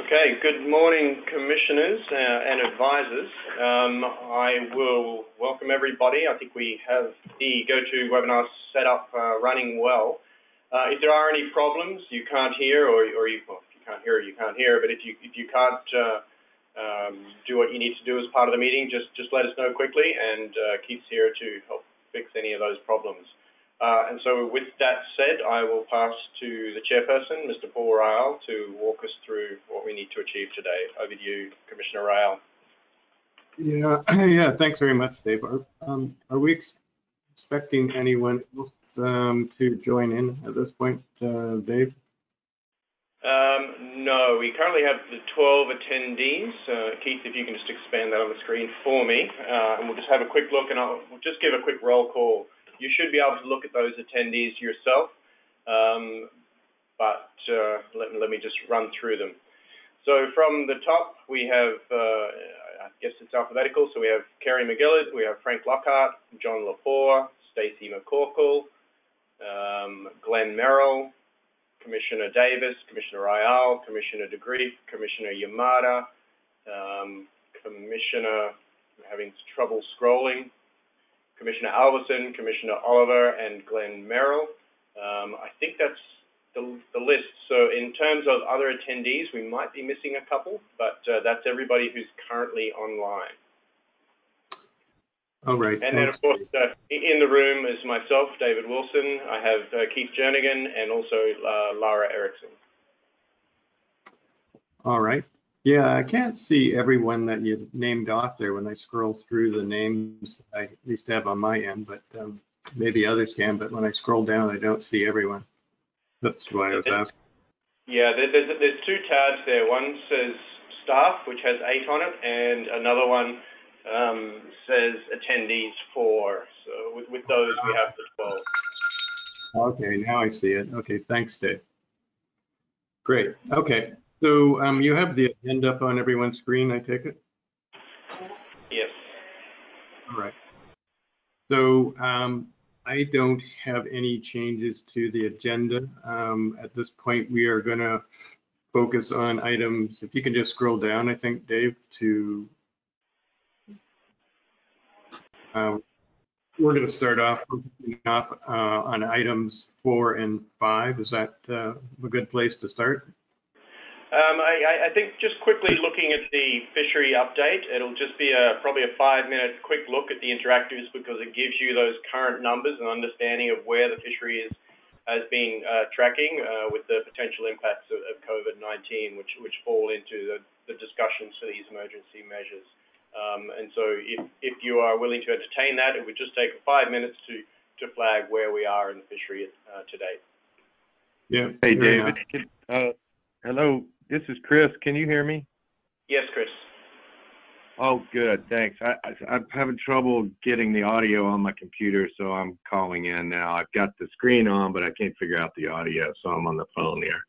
Okay, good morning, commissioners and advisors. I will welcome everybody. I think we have the Gotowebinar set up running well. If there are any problems, you can't hear, or well, if you can't hear, you can't hear. But if you can't do what you need to do as part of the meeting, just let us know quickly, and Keith's here to help fix any of those problems. And so with that said, I will pass to the chairperson, Mr. Paul Ryall, to walk us through what we need to achieve today. Over to you, Commissioner Ryall. Yeah, thanks very much, Dave. Are we expecting anyone else to join in at this point, Dave? No, we currently have the 12 attendees. Keith, if you can just expand that on the screen for me, and we'll just have a quick look, and we'll just give a quick roll call. You should be able to look at those attendees yourself, but let me just run through them. So from the top, we have, I guess it's alphabetical, so we have Kerry McGillard, we have Frank Lockhart, John Lepore, Stacey McCorkle, Glenn Merrill, Commissioner Davis, Commissioner Ryall, Commissioner de Grief, Commissioner Yamada, Commissioner, I'm having trouble scrolling, Commissioner Alverson, Commissioner Oliver, and Glenn Merrill. I think that's the list. So in terms of other attendees, we might be missing a couple, but that's everybody who's currently online. All right. And then, of course, in the room is myself, David Wilson. I have Keith Jernigan and also Lara Erickson. All right. Yeah, I can't see everyone that you named off there when I scroll through the names I at least have on my end, but maybe others can. But when I scroll down, I don't see everyone. That's why I was asking. Yeah, there's two tabs there. One says staff, which has 8 on it, and another one says attendees 4. So with those, we have the 12. Okay, now I see it. Okay, thanks, Dave. Great. Okay. So you have the agenda up on everyone's screen, I take it? Yes. All right. So I don't have any changes to the agenda. At this point, we are going to focus on items. If you can just scroll down, I think, Dave, to we're going to start off on items 4 and 5. Is that a good place to start? I think just quickly looking at the fishery update, it'll just be probably a 5-minute quick look at the interactives, because it gives you those current numbers and understanding of where the fishery has been tracking with the potential impacts of COVID-19, which fall into the discussions for these emergency measures. And so if you are willing to entertain that, it would just take 5 minutes to flag where we are in the fishery to date. Yeah. Hey, David. Hello. This is Chris. Can you hear me? Yes, Chris. Oh, good. Thanks. I'm having trouble getting the audio on my computer, so I'm calling in now. I've got the screen on, but I can't figure out the audio, so I'm on the phone here.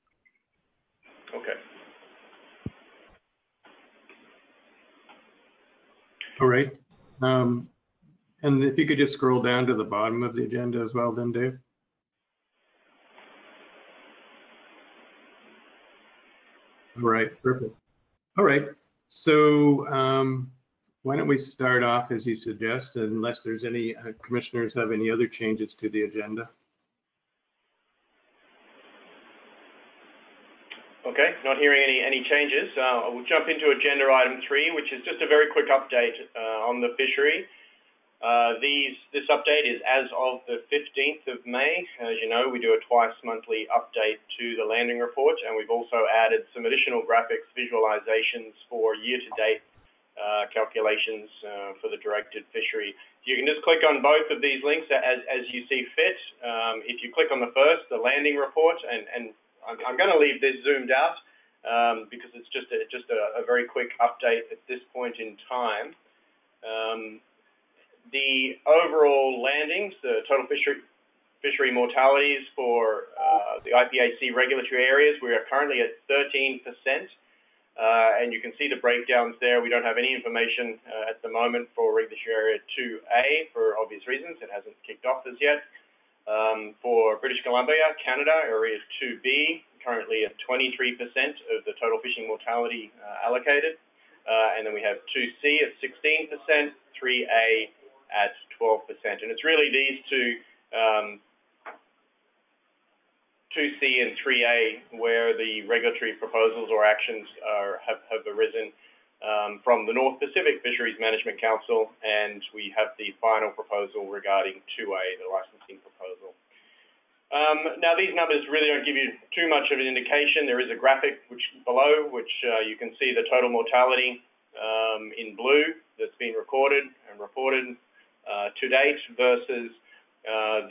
Okay. All right. And if you could just scroll down to the bottom of the agenda as well, then, Dave. All right, perfect. All right, so why don't we start off as you suggest, unless there's any commissioners have any other changes to the agenda? Okay, not hearing any changes. We'll jump into agenda item 3, which is just a very quick update on the fishery. This update is as of the 15th of May. As you know, we do a twice-monthly update to the landing report, and we've also added some additional graphics visualizations for year-to-date calculations for the directed fishery. You can just click on both of these links as you see fit. If you click on the first, the landing report, and I'm going to leave this zoomed out because it's just a very quick update at this point in time. The overall landings, the total fishery mortalities for the IPHC regulatory areas, we are currently at 13%, and you can see the breakdowns there. We don't have any information at the moment for regulatory area 2A for obvious reasons. It hasn't kicked off as yet. For British Columbia, Canada, area 2B currently at 23% of the total fishing mortality allocated. And then we have 2C at 16%, 3A at 12%. And it's really these two, 2C and 3A, where the regulatory proposals or actions have arisen from the North Pacific Fisheries Management Council, and we have the final proposal regarding 2A, the licensing proposal. Now, these numbers really don't give you too much of an indication. There is a graphic below, which you can see the total mortality in blue that's been recorded and reported to date versus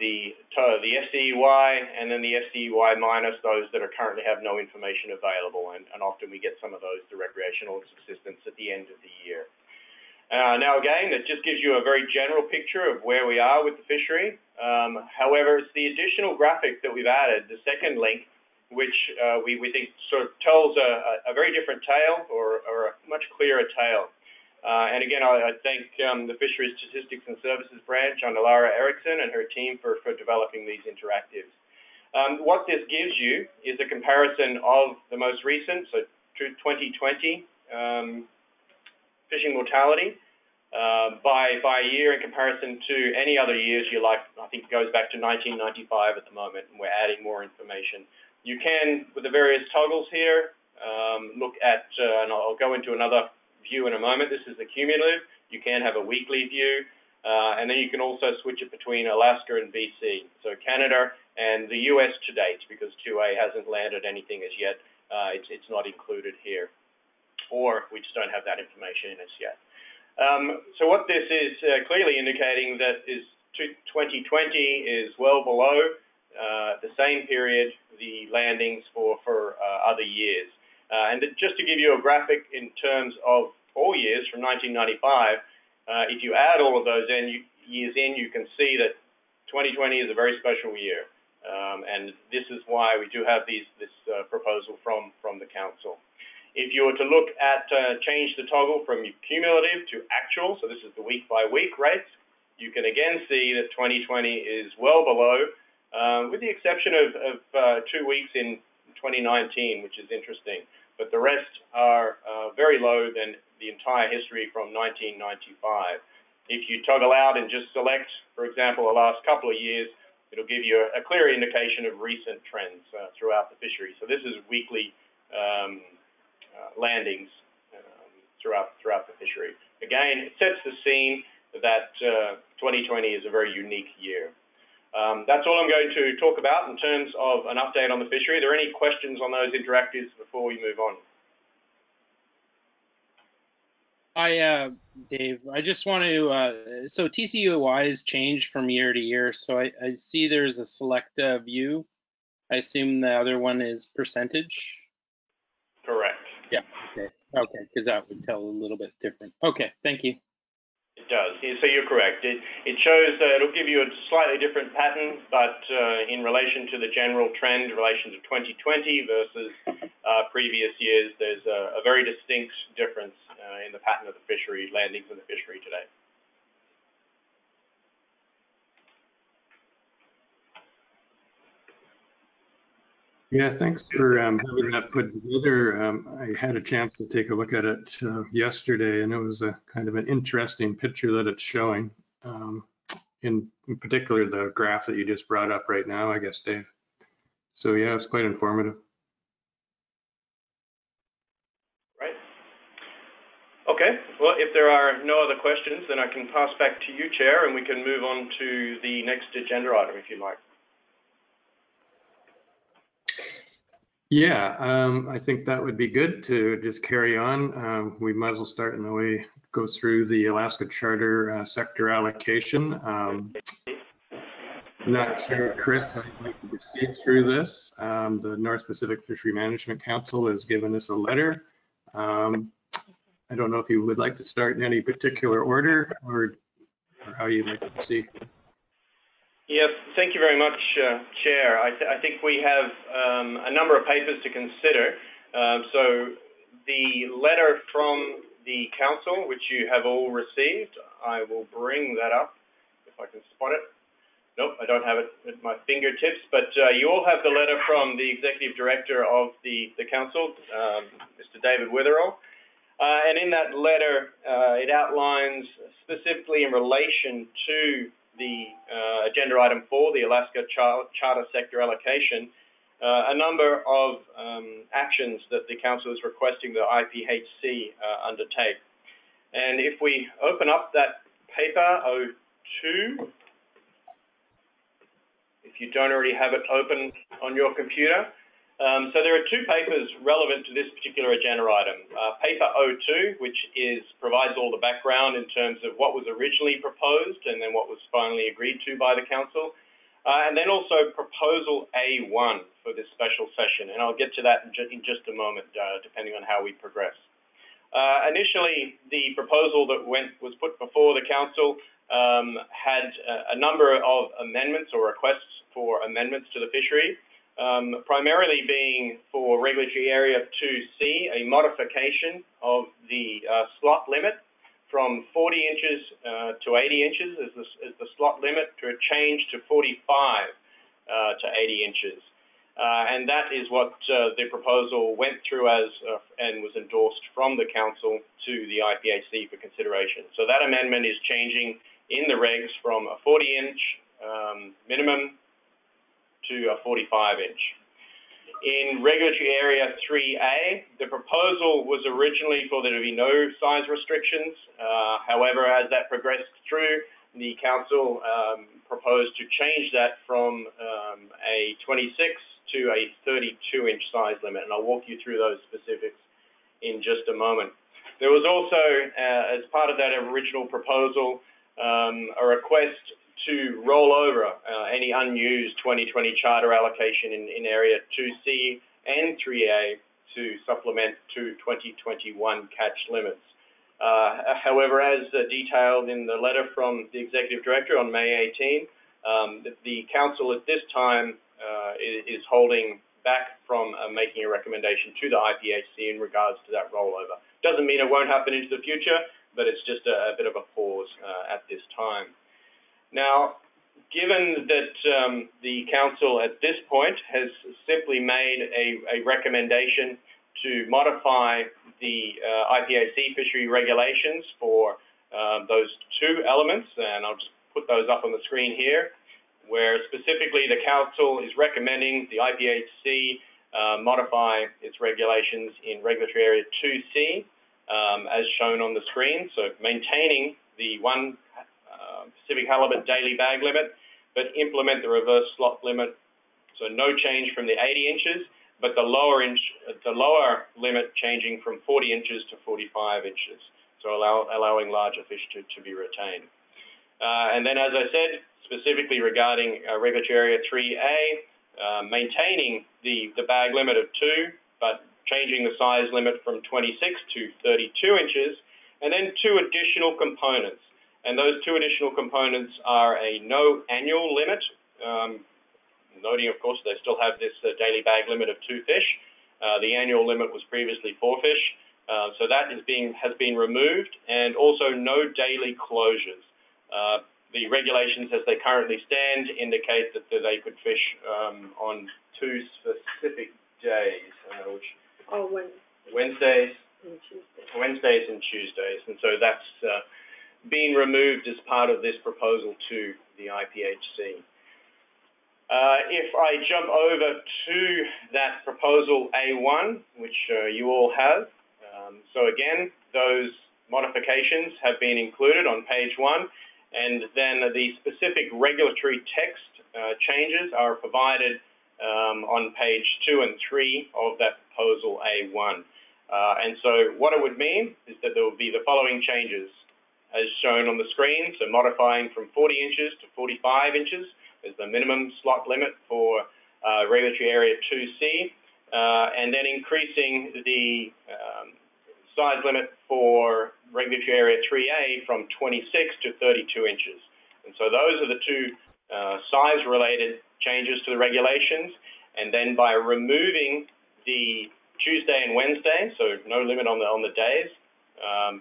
the FCEY, and then the FCEY minus those that are currently have no information available, and often we get some of those to recreational subsistence at the end of the year. Now again, it just gives you a very general picture of where we are with the fishery. However, it's the additional graphic that we've added, the second link, which we think sort of tells a very different tale, or a much clearer tale. And again, I thank the Fisheries Statistics and Services Branch under Lara Erickson and her team for developing these interactives. What this gives you is a comparison of the most recent, so 2020 fishing mortality by year in comparison to any other years you like. I think it goes back to 1995 at the moment, and we're adding more information. You can, with the various toggles here, look at, and I'll go into another view in a moment. This is the cumulative. You can have a weekly view, and then you can also switch it between Alaska and BC, so Canada and the US to date, because 2A hasn't landed anything as yet. It's not included here, or we just don't have that information in us yet. So what this is clearly indicating that is 2020 is well below the same period, the landings for other years. And just to give you a graphic in terms of all years from 1995, if you add all of those years in, you can see that 2020 is a very special year. And this is why we do have this proposal from the Council. If you were to look at change the toggle from cumulative to actual, so this is the week-by-week rates, you can again see that 2020 is well below, with the exception of 2 weeks in 2019, which is interesting. But the rest are very low than the entire history from 1995. If you toggle out and just select, for example, the last couple of years, it'll give you a clear indication of recent trends throughout the fishery. So this is weekly landings throughout the fishery. Again, it sets the scene that 2020 is a very unique year. That's all I'm going to talk about in terms of an update on the fishery. Are there any questions on those interactives before we move on? Hi, Dave. I just want to, so TCUY has changed from year to year. So I see there's a select view. I assume the other one is percentage? Correct. Yeah, okay, because that would tell a little bit different. Okay, thank you. It does. So you're correct. It shows that it'll give you a slightly different pattern, but in relation to the general trend, in relation to 2020 versus previous years, there's a very distinct difference in the pattern of the fishery, landings in the fishery today. Yeah, thanks for having that put together. I had a chance to take a look at it yesterday, and it was a kind of an interesting picture that it's showing. In particular, the graph that you just brought up right now, I guess, Dave. So yeah, it's quite informative. Right. Okay. Well, if there are no other questions, then I can pass back to you, Chair, and we can move on to the next agenda item, if you like. Yeah, I think that would be good to just carry on. We might as well start in the way it goes through the Alaska Charter sector allocation. Not sure, Chris, how you'd like to proceed through this. The North Pacific Fishery Management Council has given us a letter. I don't know if you would like to start in any particular order or how you'd like to proceed. Yes, thank you very much, Chair. I think we have a number of papers to consider. So the letter from the Council, which you have all received, I will bring that up if I can spot it. Nope, I don't have it at my fingertips, but you all have the letter from the Executive Director of the Council, Mr. David Witherell. And in that letter, it outlines specifically in relation to the agenda item 4, the Alaska Charter Sector Allocation, a number of actions that the Council is requesting the IPHC undertake. And if we open up that paper 02, if you don't already have it open on your computer. So there are two papers relevant to this particular agenda item. Paper 02, which provides all the background in terms of what was originally proposed and then what was finally agreed to by the Council. And then also Proposal A1 for this special session. And I'll get to that in just a moment, depending on how we progress. Initially, the proposal that was put before the Council had a number of amendments or requests for amendments to the fishery, primarily being for Regulatory Area 2C, a modification of the slot limit from 40 inches to 80 inches as the slot limit, to a change to 45 to 80 inches. And that is what the proposal went through and was endorsed from the Council to the IPHC for consideration. So that amendment is changing in the regs from a 40-inch minimum to a 45-inch. In Regulatory Area 3A, the proposal was originally for there to be no size restrictions. However, as that progressed through, the Council proposed to change that from a 26 to a 32-inch size limit, and I'll walk you through those specifics in just a moment. There was also, as part of that original proposal, a request to roll over any unused 2020 charter allocation in Area 2C and 3A to supplement to 2021 catch limits. However, as detailed in the letter from the Executive Director on May 18, the Council at this time is holding back from making a recommendation to the IPHC in regards to that rollover. Doesn't mean it won't happen into the future, but it's just a bit of a pause at this time. Now, given that the Council at this point has simply made a recommendation to modify the IPHC fishery regulations for those two elements, and I'll just put those up on the screen here, where specifically the Council is recommending the IPHC modify its regulations in Regulatory Area 2C, as shown on the screen, so maintaining the one Pacific halibut daily bag limit, but implement the reverse slot limit, so no change from the 80 inches, but the lower limit changing from 40 inches to 45 inches, so allowing larger fish to be retained. And then, as I said, specifically regarding Regulatory Area 3A, maintaining the bag limit of 2, but changing the size limit from 26 to 32 inches, and then two additional components. And those two additional components are a no annual limit, noting, of course, they still have this daily bag limit of 2 fish. The annual limit was previously 4 fish, so that has been removed, and also no daily closures. The regulations as they currently stand indicate that they could fish on 2 specific days, which Wednesdays and Tuesdays, and so that's being removed as part of this proposal to the IPHC. If I jump over to that proposal A1, which you all have, so again, those modifications have been included on page 1, and then the specific regulatory text changes are provided on page 2 and 3 of that proposal A1. And so what it would mean is that there will be the following changes as shown on the screen, so modifying from 40 inches to 45 inches as the minimum slot limit for Regulatory Area 2C, and then increasing the size limit for Regulatory Area 3A from 26 to 32 inches. And so those are the two size-related changes to the regulations, and then by removing the Tuesday and Wednesday, so no limit on the days,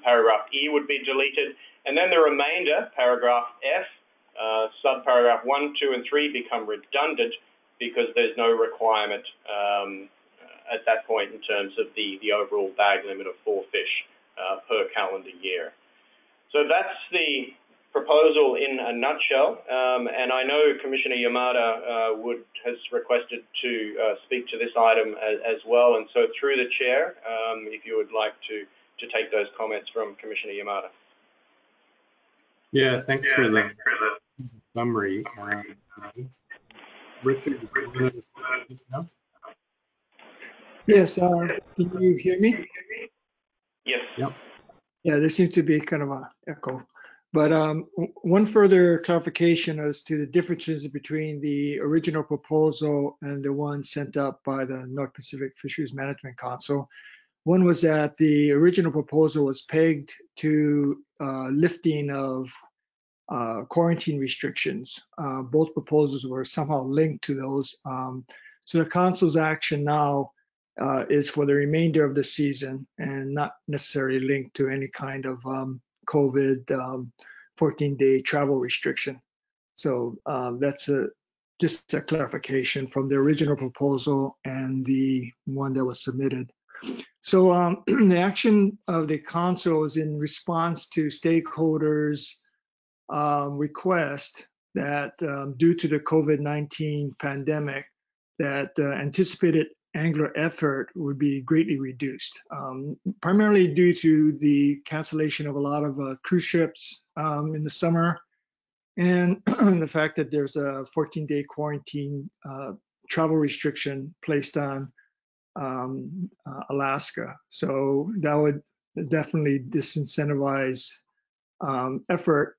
paragraph E would be deleted, and then the remainder, paragraph F, subparagraph 1, 2, and 3 become redundant because there's no requirement at that point in terms of the overall bag limit of 4 fish per calendar year. So that's the proposal in a nutshell, and I know Commissioner Yamada has requested to speak to this item as well, and so through the chair, if you would like to take those comments from Commissioner Yamada. Yeah, thanks for the summary. Richard, yes, can you hear me? Yes. Yep. Yeah, there seems to be kind of an echo. But one further clarification as to the differences between the original proposal and the one sent up by the North Pacific Fisheries Management Council. One was that the original proposal was pegged to lifting of quarantine restrictions. Both proposals were somehow linked to those. So the council's action now is for the remainder of the season and not necessarily linked to any kind of COVID 14-day travel restriction. So that's just a clarification from the original proposal and the one that was submitted. So the action of the council is in response to stakeholders' request that due to the COVID-19 pandemic, that anticipated angler effort would be greatly reduced, primarily due to the cancellation of a lot of cruise ships in the summer, and the fact that there's a 14-day quarantine travel restriction placed on Alaska. So that would definitely disincentivize effort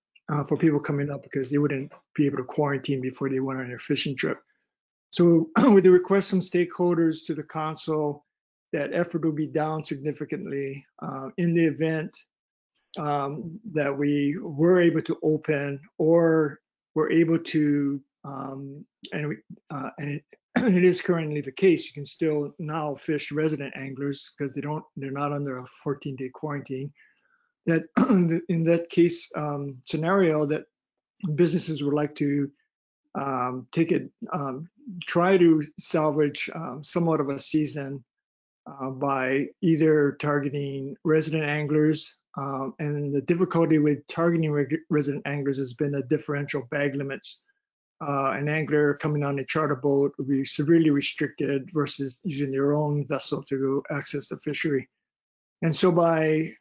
for people coming up because they wouldn't be able to quarantine before they went on their fishing trip. So with the request from stakeholders to the council, that effort will be down significantly in the event that we were able to open or were able to, and it is currently the case, you can still now fish resident anglers because they're not under a 14-day quarantine. That in that case scenario, that businesses would like to try to salvage somewhat of a season by either targeting resident anglers, and the difficulty with targeting resident anglers has been the differential bag limits. An angler coming on a charter boat would be severely restricted versus using their own vessel to access the fishery. And so by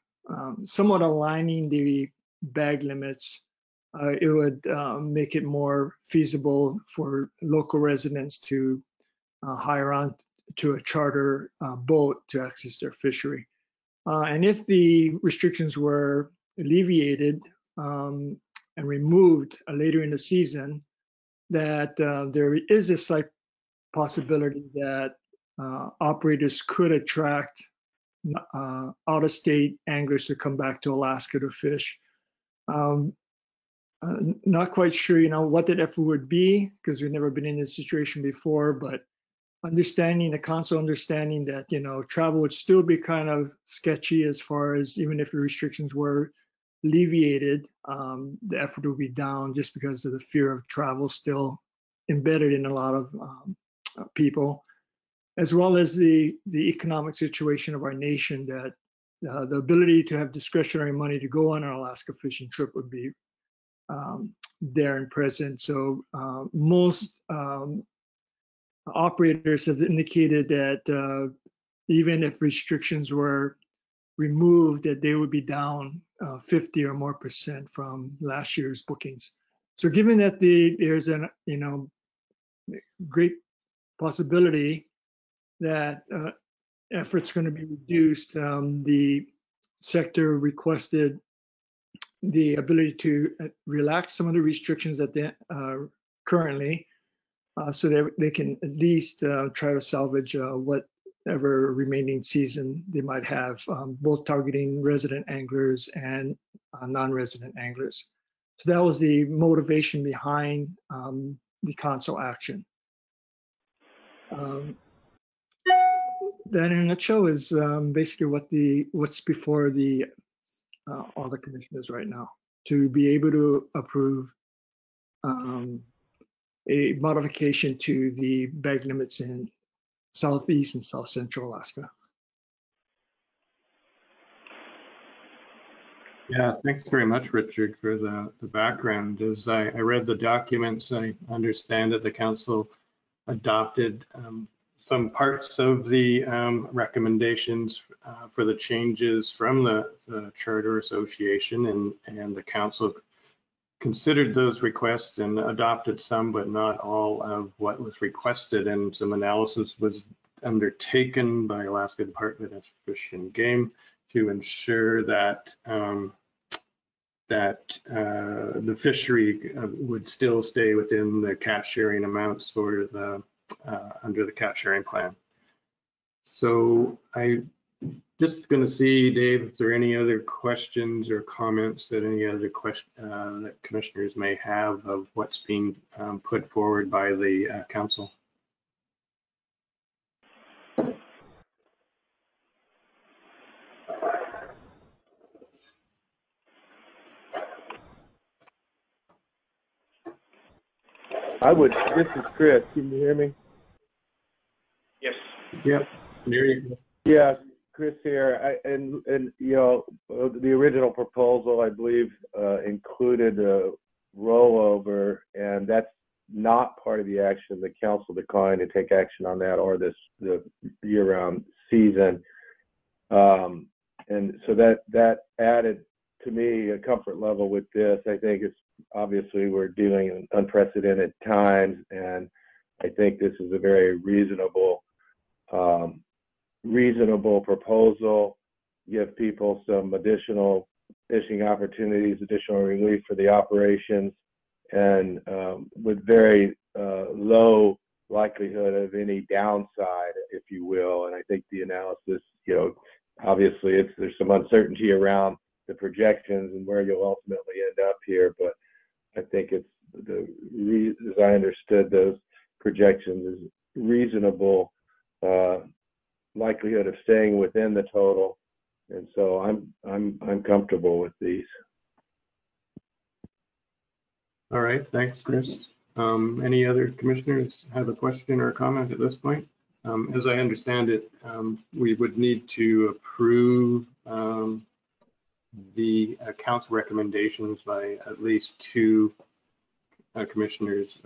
somewhat aligning the bag limits, it would make it more feasible for local residents to hire on to a charter boat to access their fishery. And if the restrictions were alleviated and removed later in the season, that there is a slight possibility that operators could attract out-of-state anglers to come back to Alaska to fish. Not quite sure, what that effort would be because we've never been in this situation before, but the council understanding that, travel would still be kind of sketchy as far as even if the restrictions were alleviated, the effort would be down just because of the fear of travel still embedded in a lot of people, as well as the economic situation of our nation, that the ability to have discretionary money to go on an Alaska fishing trip would be there and present. So most operators have indicated that even if restrictions were removed, that they would be down 50 or more % from last year's bookings. So given that there's a great possibility that effort's going to be reduced, the sector requested the ability to relax some of the restrictions that they currently, so that they can at least try to salvage whatever remaining season they might have, both targeting resident anglers and non-resident anglers. So that was the motivation behind the council action. That in a nutshell is basically what's before all the commissioners right now, to be able to approve a modification to the bag limits in Southeast and South Central Alaska. Yeah, thanks very much, Richard, for the background. As I read the documents, I understand that the council adopted some parts of the recommendations for the changes from the Charter Association, and the council considered those requests and adopted some, but not all of what was requested, and some analysis was undertaken by Alaska Department of Fish and Game to ensure that the fishery would still stay within the catch sharing amounts for the under the catch sharing plan. So I just going to see, Dave, if there are any other questions or comments that any other that commissioners may have of what's being put forward by the council. This is Chris. Can you hear me? Yes. Yep. There you go. Yeah, Chris here. And you know, the original proposal, I believe, included a rollover, and that's not part of the action. The council declined to take action on that or the year-round season. And so that added to me a comfort level with this. I think it's obviously we're dealing in unprecedented times, and I think this is a very reasonable proposal. Give people some additional fishing opportunities, additional relief for the operations, and with very low likelihood of any downside, if you will. And I think the analysis, you know, obviously there's some uncertainty around the projections and where you'll ultimately end up here, but I think it's as I understood those projections is reasonable likelihood of staying within the total, and so I'm comfortable with these. All right, thanks, Chris. Any other commissioners have a question or a comment at this point? As I understand it, we would need to approve the council recommendations by at least 2 commissioners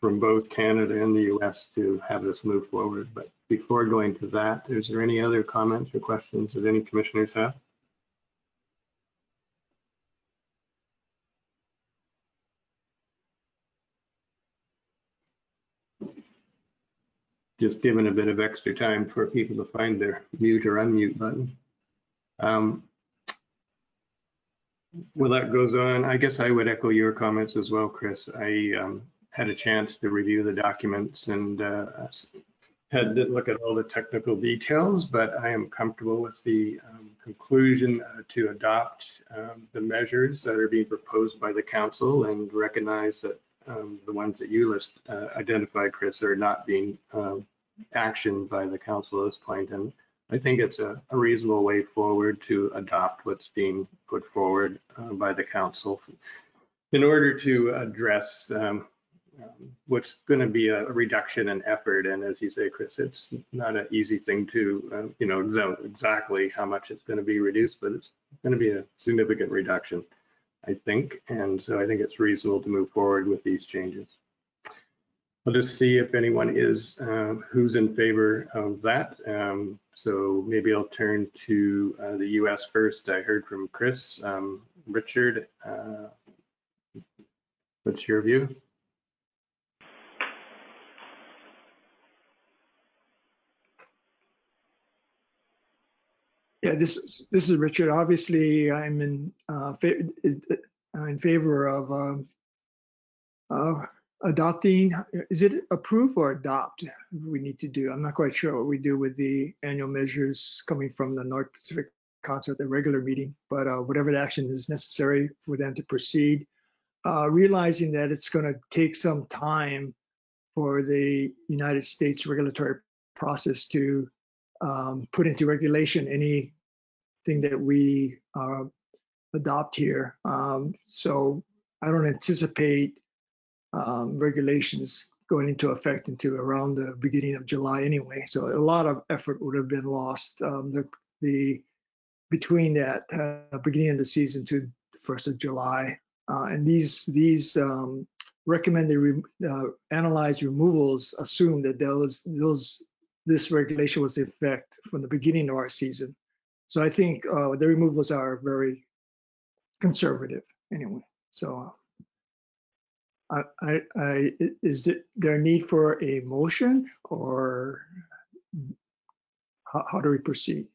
from both Canada and the U.S. to have this move forward. But before going to that, is there any other comments or questions that any commissioners have? Just giving a bit of extra time for people to find their mute or unmute button. Well, that goes on. I guess I would echo your comments as well, Chris. I had a chance to review the documents and had to look at all the technical details, but I am comfortable with the conclusion to adopt the measures that are being proposed by the council, and recognize that the ones that you identified, Chris, are not being actioned by the council at this point. And I think it's a reasonable way forward to adopt what's being put forward by the council in order to address what's going to be a reduction in effort. And as you say, Chris, it's not an easy thing to know exactly how much it's going to be reduced, but it's going to be a significant reduction, I think. And so I think it's reasonable to move forward with these changes. I'll just see if anyone is who's in favor of that. So maybe I'll turn to the U.S. first. I heard from Chris. Richard, what's your view? Yeah, this is Richard. Obviously, I'm in favor of adopting. Is it approve or adopt? We need to do. I'm not quite sure what we do with the annual measures coming from the North Pacific Council at the regular meeting, but whatever the action is necessary for them to proceed, realizing that it's going to take some time for the United States regulatory process to put into regulation anything that we adopt here. So I don't anticipate regulations going into effect into around the beginning of July anyway. So a lot of effort would have been lost between that beginning of the season to the 1st of July. And these recommended analyzed removals assume that this regulation was in effect from the beginning of our season. So I think the removals are very conservative anyway. So is there a need for a motion, or how do we proceed?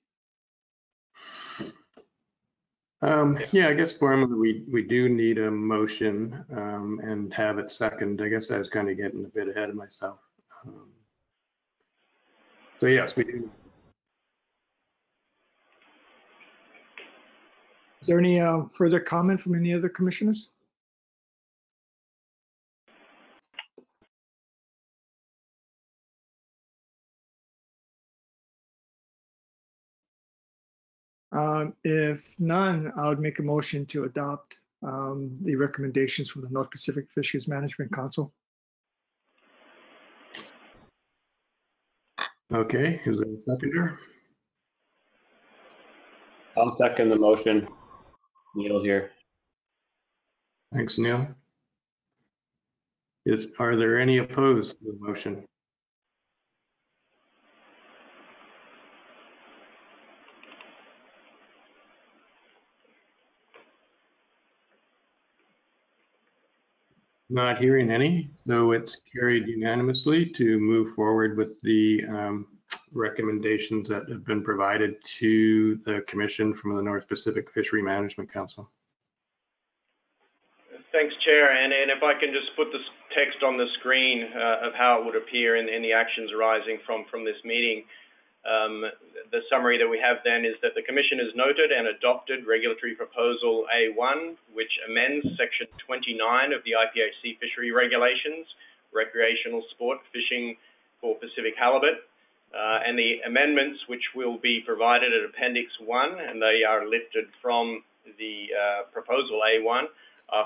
Yeah, I guess formally we do need a motion and have it second. I guess I was kind of getting a bit ahead of myself. So yes, we do. Is there any further comment from any other commissioners? If none, I would make a motion to adopt the recommendations from the North Pacific Fisheries Management Council. Okay, is there a seconder? I'll second the motion. Neil here. Thanks, Neil. Are there any opposed to the motion? Not hearing any, though it's carried unanimously to move forward with the recommendations that have been provided to the Commission from the North Pacific Fishery Management Council. Thanks, Chair. And if I can just put this text on the screen of how it would appear in the actions arising from this meeting. The summary that we have then is that the Commission has noted and adopted Regulatory Proposal A1, which amends Section 29 of the IPHC Fishery Regulations, recreational sport fishing for Pacific halibut, and the amendments which will be provided at Appendix 1, and they are lifted from the Proposal A1,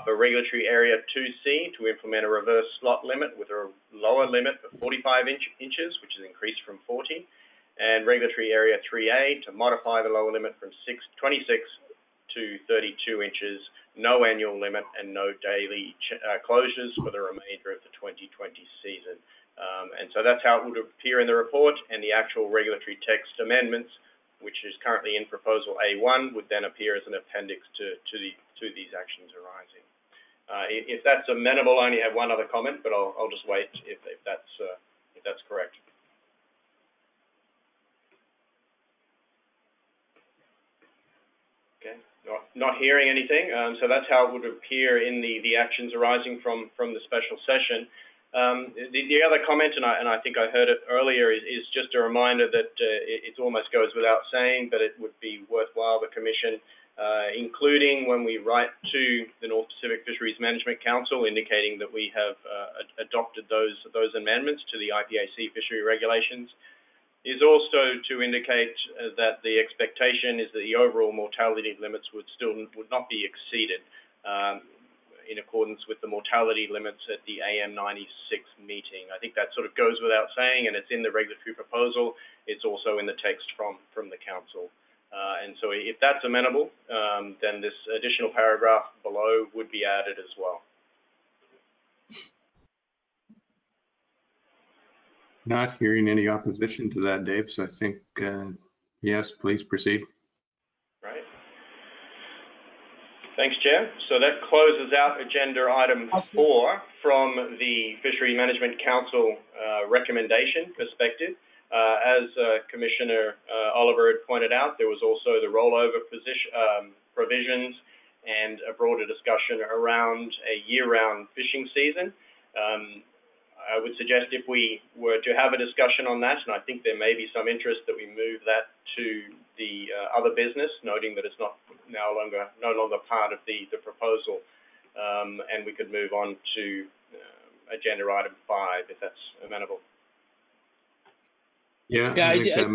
for Regulatory Area 2C to implement a reverse slot limit with a lower limit of 45 inches, which is increased from 40, and Regulatory Area 3A to modify the lower limit from 26 to 32 inches, no annual limit and no daily closures for the remainder of the 2020 season. And so that's how it would appear in the report, and the actual regulatory text amendments, which is currently in Proposal A1, would then appear as an appendix to these actions arising. If that's amenable, I only have one other comment, but I'll just wait if that's correct. Okay, not hearing anything, so that's how it would appear in the actions arising from the special session. The other comment, and I think I heard it earlier, is just a reminder that it almost goes without saying, but it would be worthwhile the Commission, including when we write to the North Pacific Fisheries Management Council, indicating that we have adopted those amendments to the IPHC fishery regulations, is also to indicate that the expectation is that the overall mortality limits would not be exceeded in accordance with the mortality limits at the AM96 meeting. I think that sort of goes without saying, and it's in the regulatory proposal. It's also in the text from the Council. And so if that's amenable, then this additional paragraph below would be added as well. Not hearing any opposition to that, Dave, so I think, yes, please proceed. Right. Thanks, Chair. So that closes out agenda item 4 from the Fishery Management Council recommendation perspective. As Commissioner Oliver had pointed out, there was also the rollover provisions and a broader discussion around a year-round fishing season. I would suggest if we were to have a discussion on that, and I think there may be some interest, that we move that to the other business, noting that it's no longer part of the proposal, and we could move on to agenda item 5, if that's amenable. Yeah, I did have,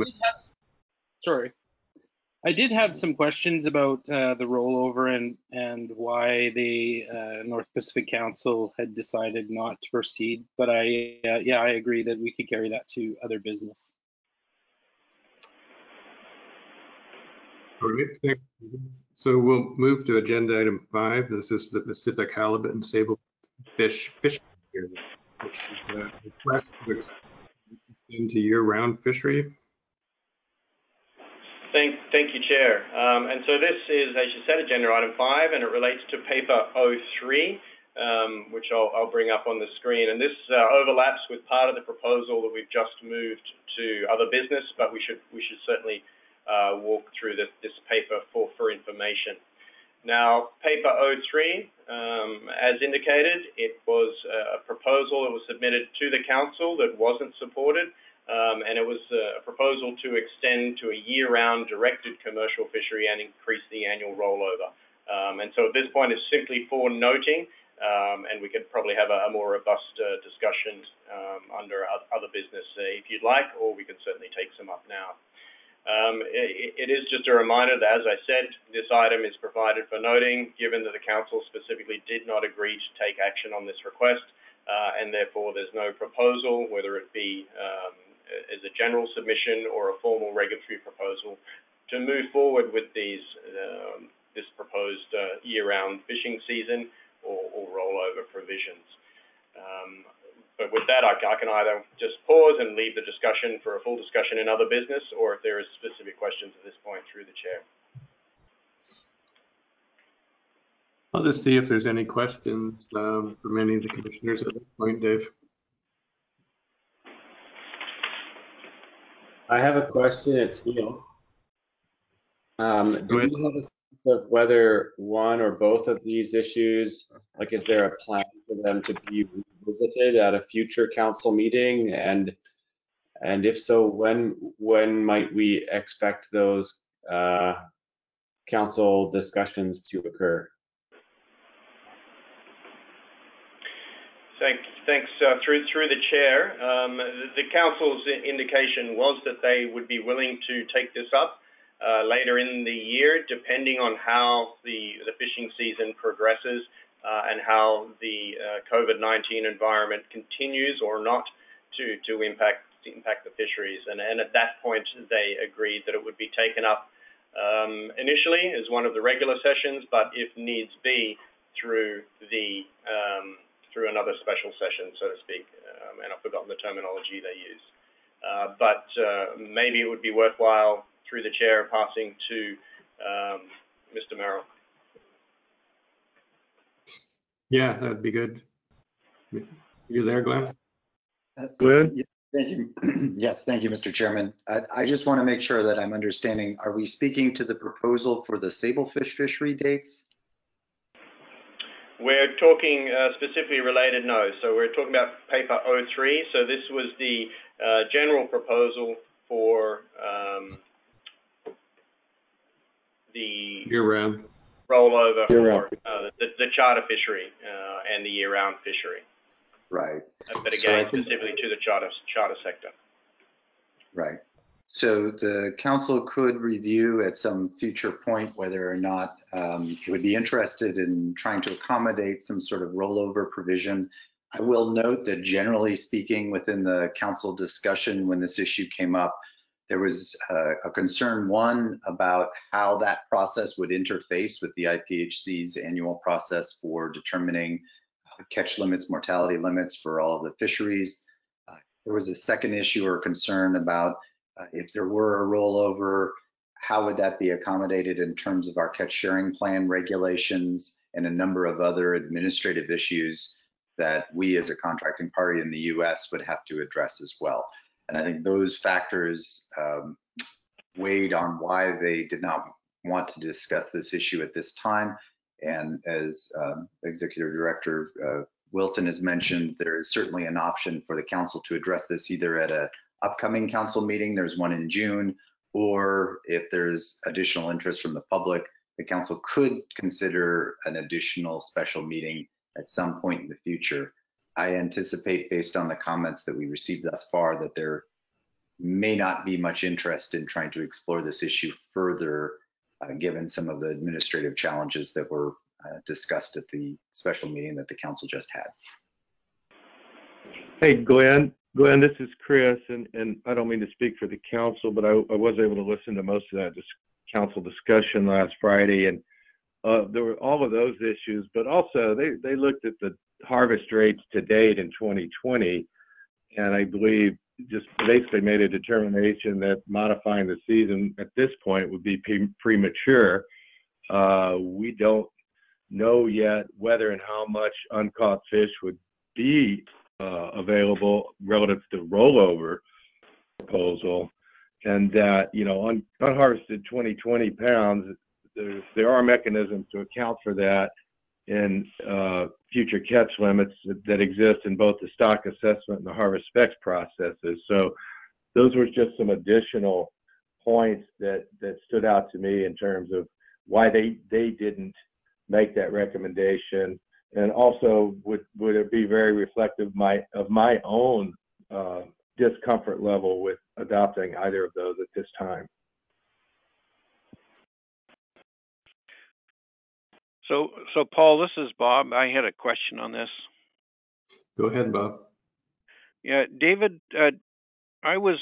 sorry. I did have some questions about the rollover and why the North Pacific Council had decided not to proceed. But yeah, I agree that we could carry that to other business. All right, thank you. So we'll move to agenda item 5. This is the Pacific Halibut and Sablefish Fishery, which is a request to extend to year-round fishery. Thank you, Chair. And so this is, as you said, agenda item 5, and it relates to paper 03, which I'll bring up on the screen. And this overlaps with part of the proposal that we've just moved to other business, but we should certainly walk through this paper for information. Now, paper 03, as indicated, it was a proposal that was submitted to the council that wasn't supported. And it was a proposal to extend to a year-round directed commercial fishery and increase the annual rollover. And so at this point, it's simply for noting, and we could probably have a more robust discussion under other business if you'd like, or we can certainly take some up now. It is just a reminder that, as I said, this item is provided for noting, given that the council specifically did not agree to take action on this request, and therefore there's no proposal, whether it be as a general submission or a formal regulatory proposal, to move forward with this proposed year-round fishing season or rollover provisions. But with that, I can either just pause and leave the discussion for a full discussion in other business, or if there is specific questions at this point, through the chair. I'll just see if there's any questions from any of the commissioners at this point, Dave. I have a question. It's Neil. Do we have a sense of whether one or both of these issues, like, is there a plan for them to be revisited at a future council meeting? And if so, when might we expect those council discussions to occur? Thanks. Through the chair, the council's indication was that they would be willing to take this up later in the year, depending on how the fishing season progresses and how the COVID-19 environment continues or not to impact the fisheries. And at that point, they agreed that it would be taken up initially as one of the regular sessions, but if needs be, through another special session, so to speak, and I've forgotten the terminology they use. But maybe it would be worthwhile, through the chair, passing to Mr. Merrill. Yeah, that'd be good. You there, Glenn? Glenn? Yeah, thank you. Yes, thank you, Mr. Chairman. I just want to make sure that I'm understanding. Are we speaking to the proposal for the sablefish fishery dates? We're talking specifically related, no. So we're talking about paper 03. So this was the general proposal for the Year-round rollover for the charter fishery and the year-round fishery. Right. But again, specifically to the charter sector. Right. So the council could review at some future point whether or not it would be interested in trying to accommodate some sort of rollover provision. I will note that, generally speaking, within the council discussion when this issue came up, there was a concern, one, about how that process would interface with the IPHC's annual process for determining catch limits, mortality limits for all of the fisheries. There was a second issue or concern about if there were a rollover, how would that be accommodated in terms of our catch sharing plan regulations and a number of other administrative issues that we as a contracting party in the U.S. would have to address as well. And I think those factors weighed on why they did not want to discuss this issue at this time. And as Executive Director Wilton has mentioned, there is certainly an option for the council to address this either at an upcoming council meeting, there's one in June, or if there's additional interest from the public, the council could consider an additional special meeting at some point in the future. I anticipate, based on the comments that we received thus far, that there may not be much interest in trying to explore this issue further, given some of the administrative challenges that were discussed at the special meeting that the council just had. Hey, Glenn, this is Chris, and I don't mean to speak for the council, but I was able to listen to most of that council discussion last Friday, and there were all of those issues, but also they looked at the harvest rates to date in 2020, and I believe just basically made a determination that modifying the season at this point would be premature. We don't know yet whether and how much uncaught fish would be available relative to rollover proposal, and that, you know, unharvested 2020 pounds, there are mechanisms to account for that in future catch limits that exist in both the stock assessment and the harvest specs processes. So those were just some additional points that stood out to me in terms of why they didn't make that recommendation, and also would it be very reflective of my own discomfort level with adopting either of those at this time. So Paul, this is Bob. I had a question on this. Go ahead, Bob. Yeah, David, I was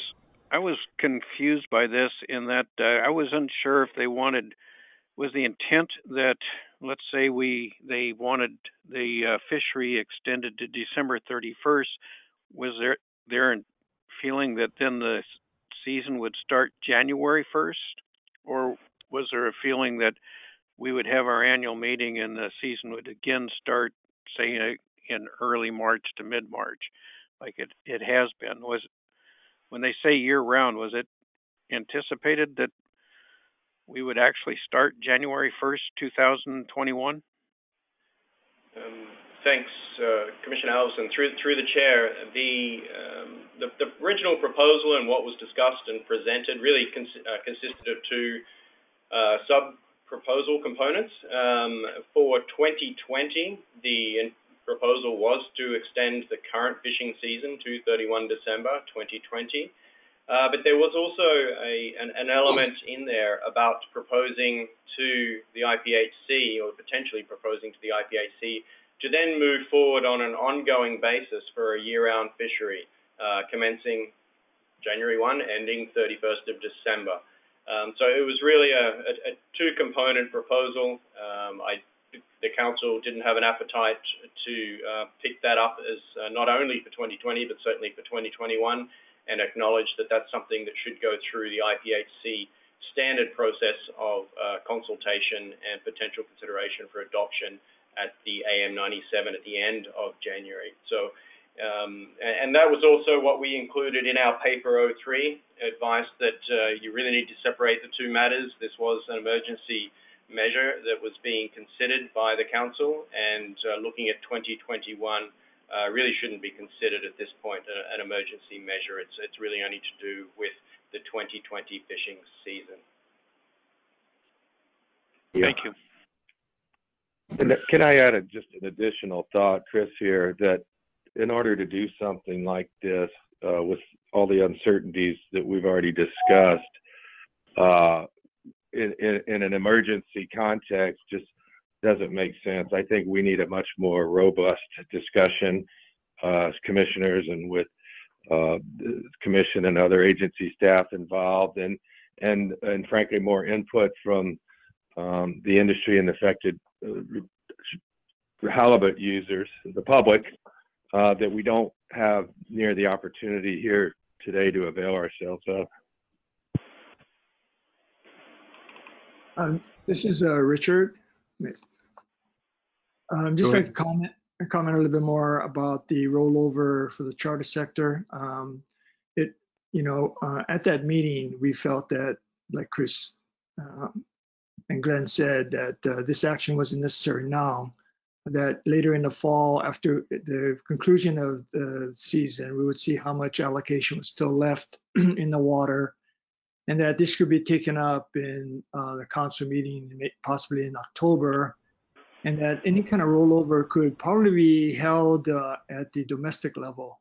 confused by this in that I was unsure if they wanted, was the intent that, let's say they wanted the fishery extended to December 31st, was their feeling that then the season would start January 1st, or was there a feeling that we would have our annual meeting and the season would again start, say, in early March to mid-March, like it has been? Was, when they say year-round, was it anticipated that we would actually start January 1st, 2021? Thanks, Commissioner Allison. Through the chair, the original proposal and what was discussed and presented really consisted of two sub-proposal components. For 2020, the proposal was to extend the current fishing season to 31 December 2020. But there was also an element in there about proposing to the IPHC, or potentially proposing to the IPHC, to then move forward on an ongoing basis for a year-round fishery, commencing January 1, ending 31st of December. So it was really a two-component proposal. The council didn't have an appetite to pick that up as not only for 2020, but certainly for 2021, and acknowledge that that's something that should go through the IPHC standard process of consultation and potential consideration for adoption at the AM97 at the end of January. So, and that was also what we included in our paper 03, advice that you really need to separate the two matters. This was an emergency measure that was being considered by the council, and looking at 2021 really shouldn't be considered at this point an emergency measure. It's really only to do with the 2020 fishing season. Yeah. Thank you. And can I add just an additional thought, Chris, here, that in order to do something like this with all the uncertainties that we've already discussed, in an emergency context, just doesn't make sense. I think we need a much more robust discussion as commissioners and with the commission and other agency staff involved, and frankly more input from the industry and affected halibut users, the public, that we don't have near the opportunity here today to avail ourselves of. This is Richard. Just like to comment a little bit more about the rollover for the charter sector. At that meeting, we felt that, like Chris and Glenn said, that this action wasn't necessary now, that later in the fall, after the conclusion of the season, we would see how much allocation was still left in the water, and that this could be taken up in the council meeting, possibly in October, and that any kind of rollover could probably be held at the domestic level.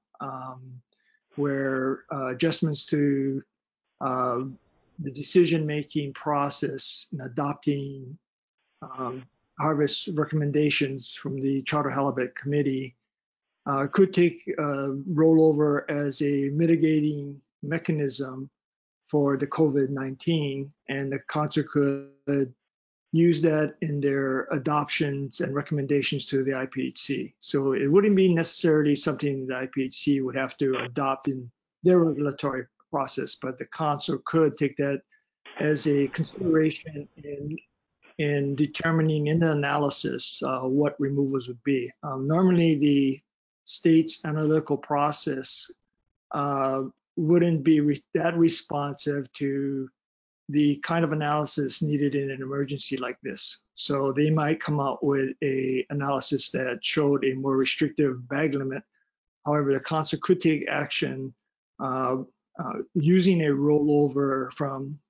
where adjustments to the decision-making process in adopting harvest recommendations from the Charter Halibut Committee could take rollover as a mitigating mechanism for the COVID-19, and the council could use that in their adoptions and recommendations to the IPHC. So it wouldn't be necessarily something the IPHC would have to adopt in their regulatory process, but the council could take that as a consideration in determining in the analysis what removals would be. Normally, the state's analytical process wouldn't be that responsive to the kind of analysis needed in an emergency like this. So they might come out with a analysis that showed a more restrictive bag limit. However, the council could take action using a rollover from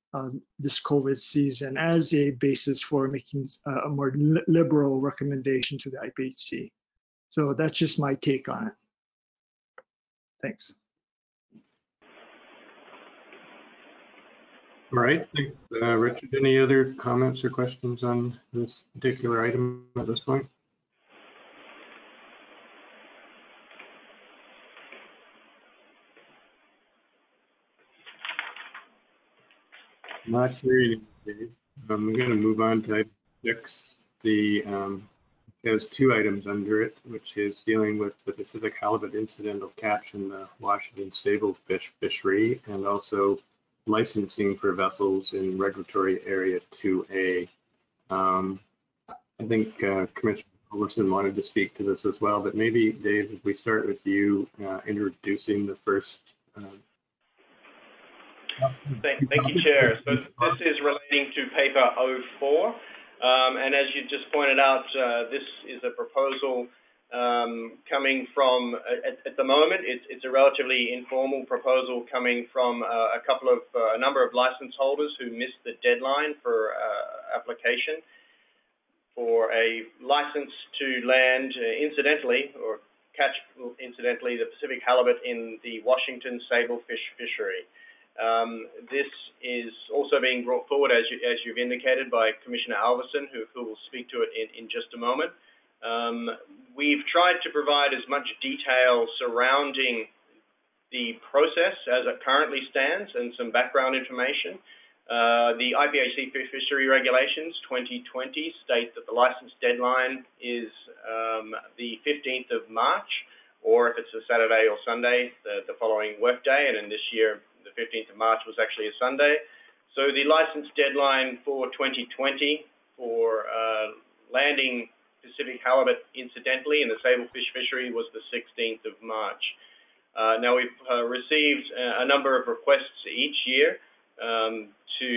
this COVID season as a basis for making a more liberal recommendation to the IPHC. So that's just my take on it. Thanks. All right, thanks. Richard, any other comments or questions on this particular item at this point? Not hearing anything. I'm going to move on to item 6. There's 2 items under it, which is dealing with the Pacific halibut incidental catch in the Washington sablefish fishery, and also licensing for vessels in regulatory area 2A. I think Commissioner Overson wanted to speak to this as well, but maybe Dave, if we start with you introducing the first. Thank you, Chair. So this is relating to paper 04. And as you just pointed out, this is a proposal coming from, at the moment, it's a relatively informal proposal coming from a number of license holders who missed the deadline for application for a license to land incidentally, or catch incidentally, the Pacific halibut in the Washington sablefish fishery. This is also being brought forward, as you've indicated, by Commissioner Alverson, who will speak to it in just a moment. We've tried to provide as much detail surrounding the process as it currently stands and some background information. The IPHC Fishery Regulations 2020 state that the license deadline is the 15th of March, or if it's a Saturday or Sunday, the following workday, and in this year, the 15th of March was actually a Sunday. So the license deadline for 2020 for landing Pacific halibut incidentally in the sablefish fishery was the 16th of March. Now we've received a number of requests each year to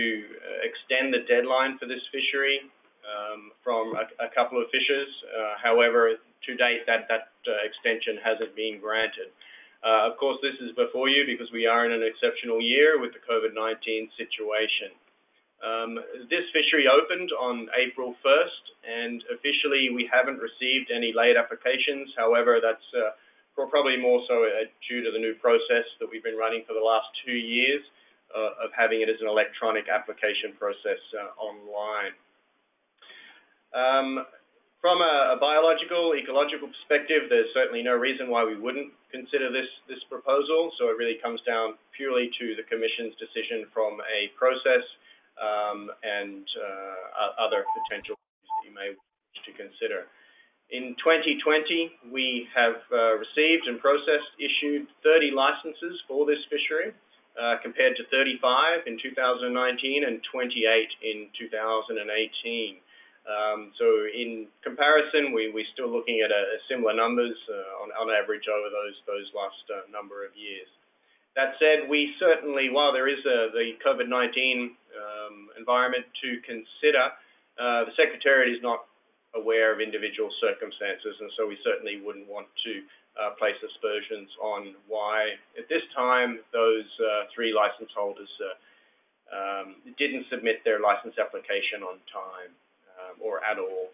extend the deadline for this fishery from a couple of fishers. However, to date, that extension hasn't been granted. Of course, this is before you because we are in an exceptional year with the COVID-19 situation. This fishery opened on April 1st, and officially we haven't received any late applications. However, that's probably more so due to the new process that we've been running for the last 2 years of having it as an electronic application process online. From a biological, ecological perspective, there's certainly no reason why we wouldn't consider this proposal. So it really comes down purely to the Commission's decision from a process and other potential that you may wish to consider. In 2020, we have received and issued 30 licenses for this fishery, compared to 35 in 2019 and 28 in 2018. So in comparison, we're still looking at a similar numbers on average over those last number of years. That said, we certainly, while there is the COVID-19 environment to consider, the Secretariat is not aware of individual circumstances, and so we certainly wouldn't want to place aspersions on why, at this time, those 3 license holders didn't submit their license application on time. Or at all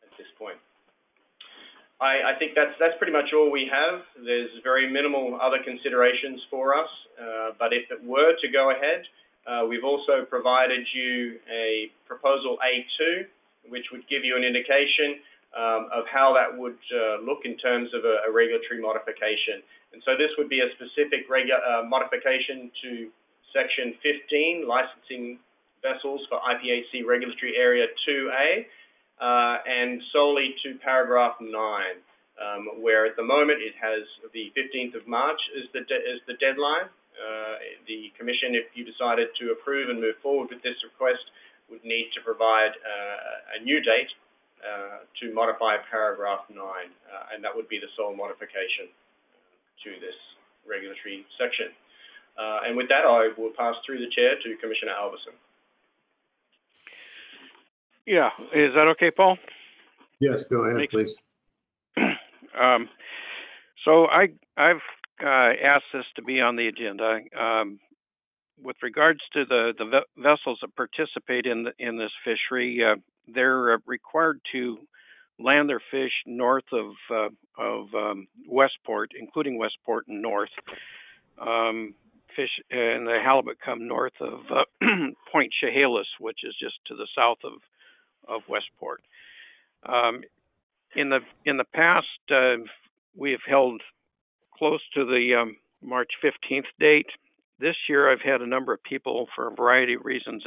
at this point. I think that's pretty much all we have. There's very minimal other considerations for us, but if it were to go ahead, we've also provided you a proposal A2, which would give you an indication of how that would look in terms of a regulatory modification. And so this would be a specific modification to Section 15, licensing vessels for IPHC Regulatory Area 2A, and solely to paragraph 9, where at the moment it has the 15th of March as the deadline. The Commission, if you decided to approve and move forward with this request, would need to provide a new date to modify paragraph 9, and that would be the sole modification to this regulatory section. And with that, I will pass through the chair to Commissioner Alverson. Yeah, is that okay, Paul? Yes, go ahead, please. So I've asked this to be on the agenda. With regards to the vessels that participate in this fishery, they're required to land their fish north of Westport, including Westport and north. Fish and the halibut come north of Point Chehalis, which is just to the south of Westport. In the past, we have held close to the March 15th date. This year, I've had a number of people, for a variety of reasons,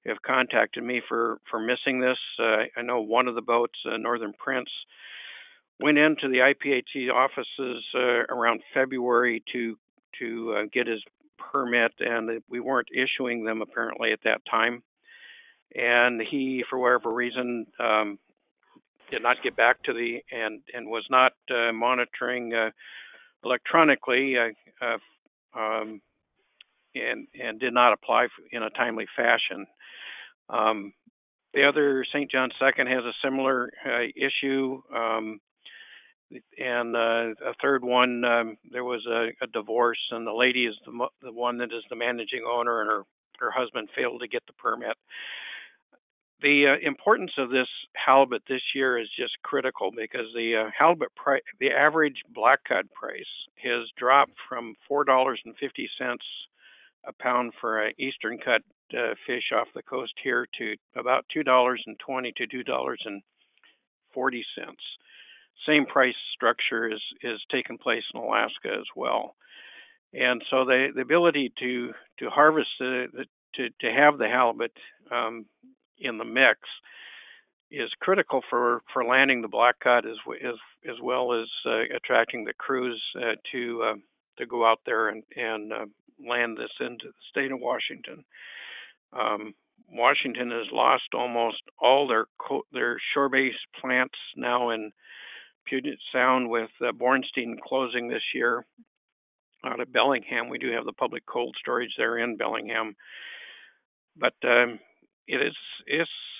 have contacted me for missing this. I know one of the boats, Northern Prince, went into the IPHC offices around February to get his permit, and we weren't issuing them apparently at that time. And he, for whatever reason, did not get back to and was not monitoring electronically, and did not apply in a timely fashion. The other, St. John II, has a similar issue, and a third one, there was a divorce, and the lady is the one that is the managing owner, and her husband failed to get the permit. The importance of this halibut this year is just critical, because the halibut price, the average blackcod price, has dropped from $4.50 a pound for an eastern cut fish off the coast here to about $2.20 to $2.40. Same price structure is taking place in Alaska as well. And so the ability to harvest to have the halibut in the mix is critical for landing the blackcod as well as attracting the crews to go out there and land this into the state of Washington. Washington has lost almost all their shore-based plants now in Puget Sound, with Bornstein closing this year. Out of Bellingham, we do have the public cold storage there in Bellingham, but it's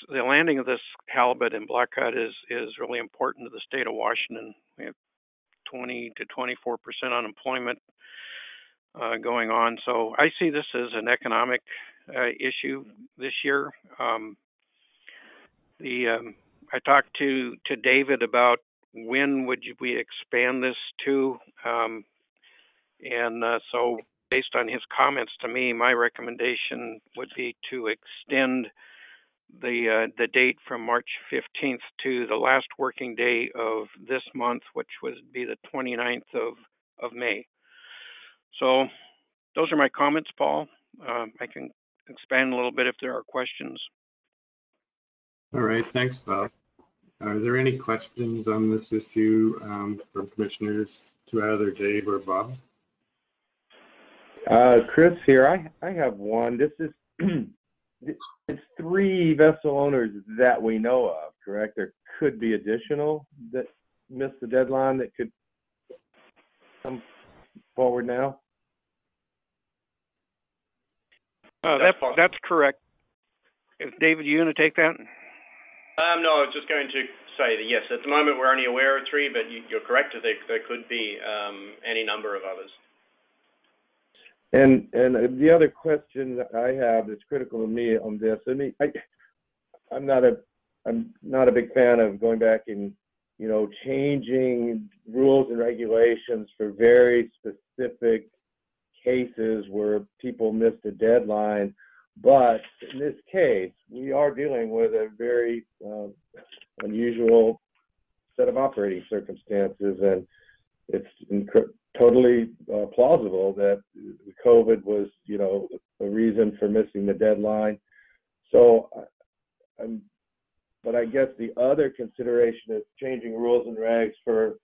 the landing of this halibut and blackcod is really important to the state of Washington. We have 20 to 24% unemployment going on, so I see this as an economic issue this year. I talked to David about when would we expand this to, and so based on his comments to me, my recommendation would be to extend the date from March 15th to the last working day of this month, which would be the 29th of May. So those are my comments, Paul. I can expand a little bit if there are questions. All right, thanks, Bob. Are there any questions on this issue from commissioners to either Dave or Bob? Chris here. I have one. This is it's 3 vessel owners that we know of, correct? There could be additional that missed the deadline that could come forward now. That's correct. David, you going to take that? No, I was just going to say that yes, at the moment we're only aware of 3, but you're correct that there could be any number of others. And the other question that I have that's critical to me on this, I'm not a big fan of going back and changing rules and regulations for very specific cases where people missed a deadline. But in this case, we are dealing with a very unusual set of operating circumstances, and it's totally plausible that COVID was, a reason for missing the deadline. So, but I guess the other consideration is changing rules and regs for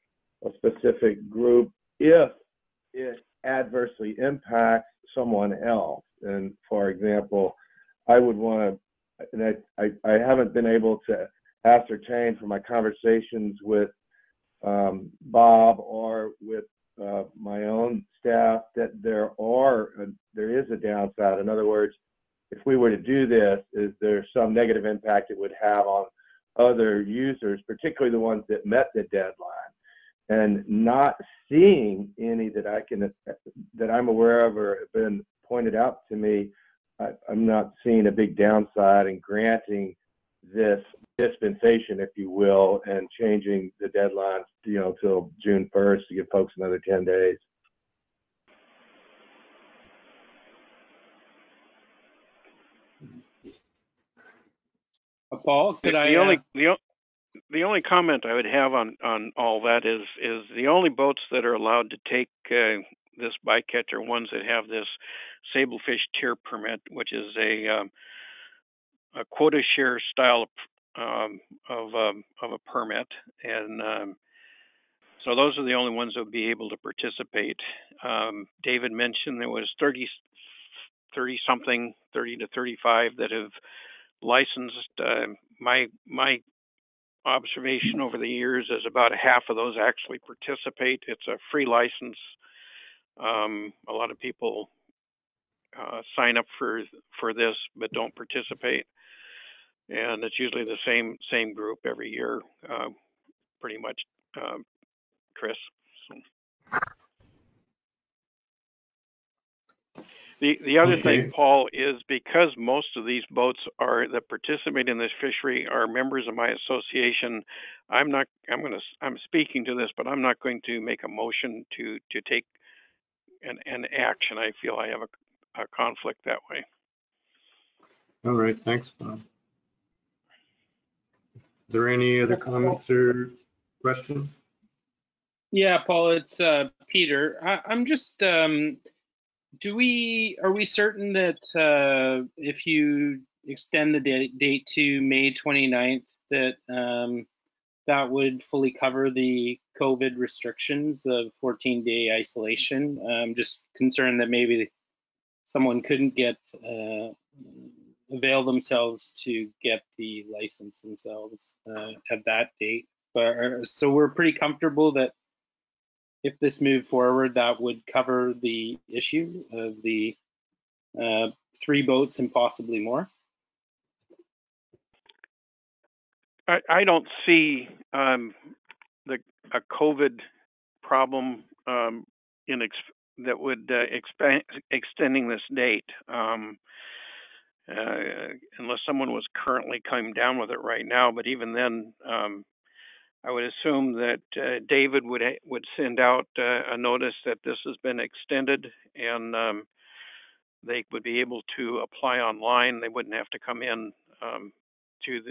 a specific group if it adversely impacts someone else. And for example, I would want to, and I haven't been able to ascertain from my conversations with Bob or with my own staff that there is a downside. In other words, if we were to do this, is there some negative impact it would have on other users, particularly the ones that met the deadline? And not seeing any that I'm aware of or have been pointed out to me, I'm not seeing a big downside in granting this dispensation, if you will, and changing the deadline, till June 1st to give folks another 10 days. Paul, could the only comment I would have on all that is the only boats that are allowed to take this bycatch are ones that have this sablefish tier permit, which is a quota share style of a permit, and so those are the only ones that would be able to participate. David mentioned there was 30 to 35 that have licensed. My observation over the years is about half of those actually participate. It's a free license. A lot of people sign up for this but don't participate, and it's usually the same group every year, pretty much, Chris. So. The other thing, Paul, is because most of these boats that participate in this fishery are members of my association, I'm speaking to this, but I'm not going to make a motion to take an action. I feel I have a conflict that way. All right, thanks, Bob. Are there any other comments or questions? Yeah, Paul, it's Peter. I'm just, are we certain that if you extend the date to May 29th, that that would fully cover the COVID restrictions of 14-day isolation? I'm just concerned that maybe someone couldn't avail themselves to get the license themselves at that date. But so we're pretty comfortable that if this moved forward, that would cover the issue of the 3 boats and possibly more. I don't see a COVID problem that would extending this date, unless someone was currently coming down with it right now. But even then, I would assume that David would send out a notice that this has been extended, and they would be able to apply online. They wouldn't have to come in to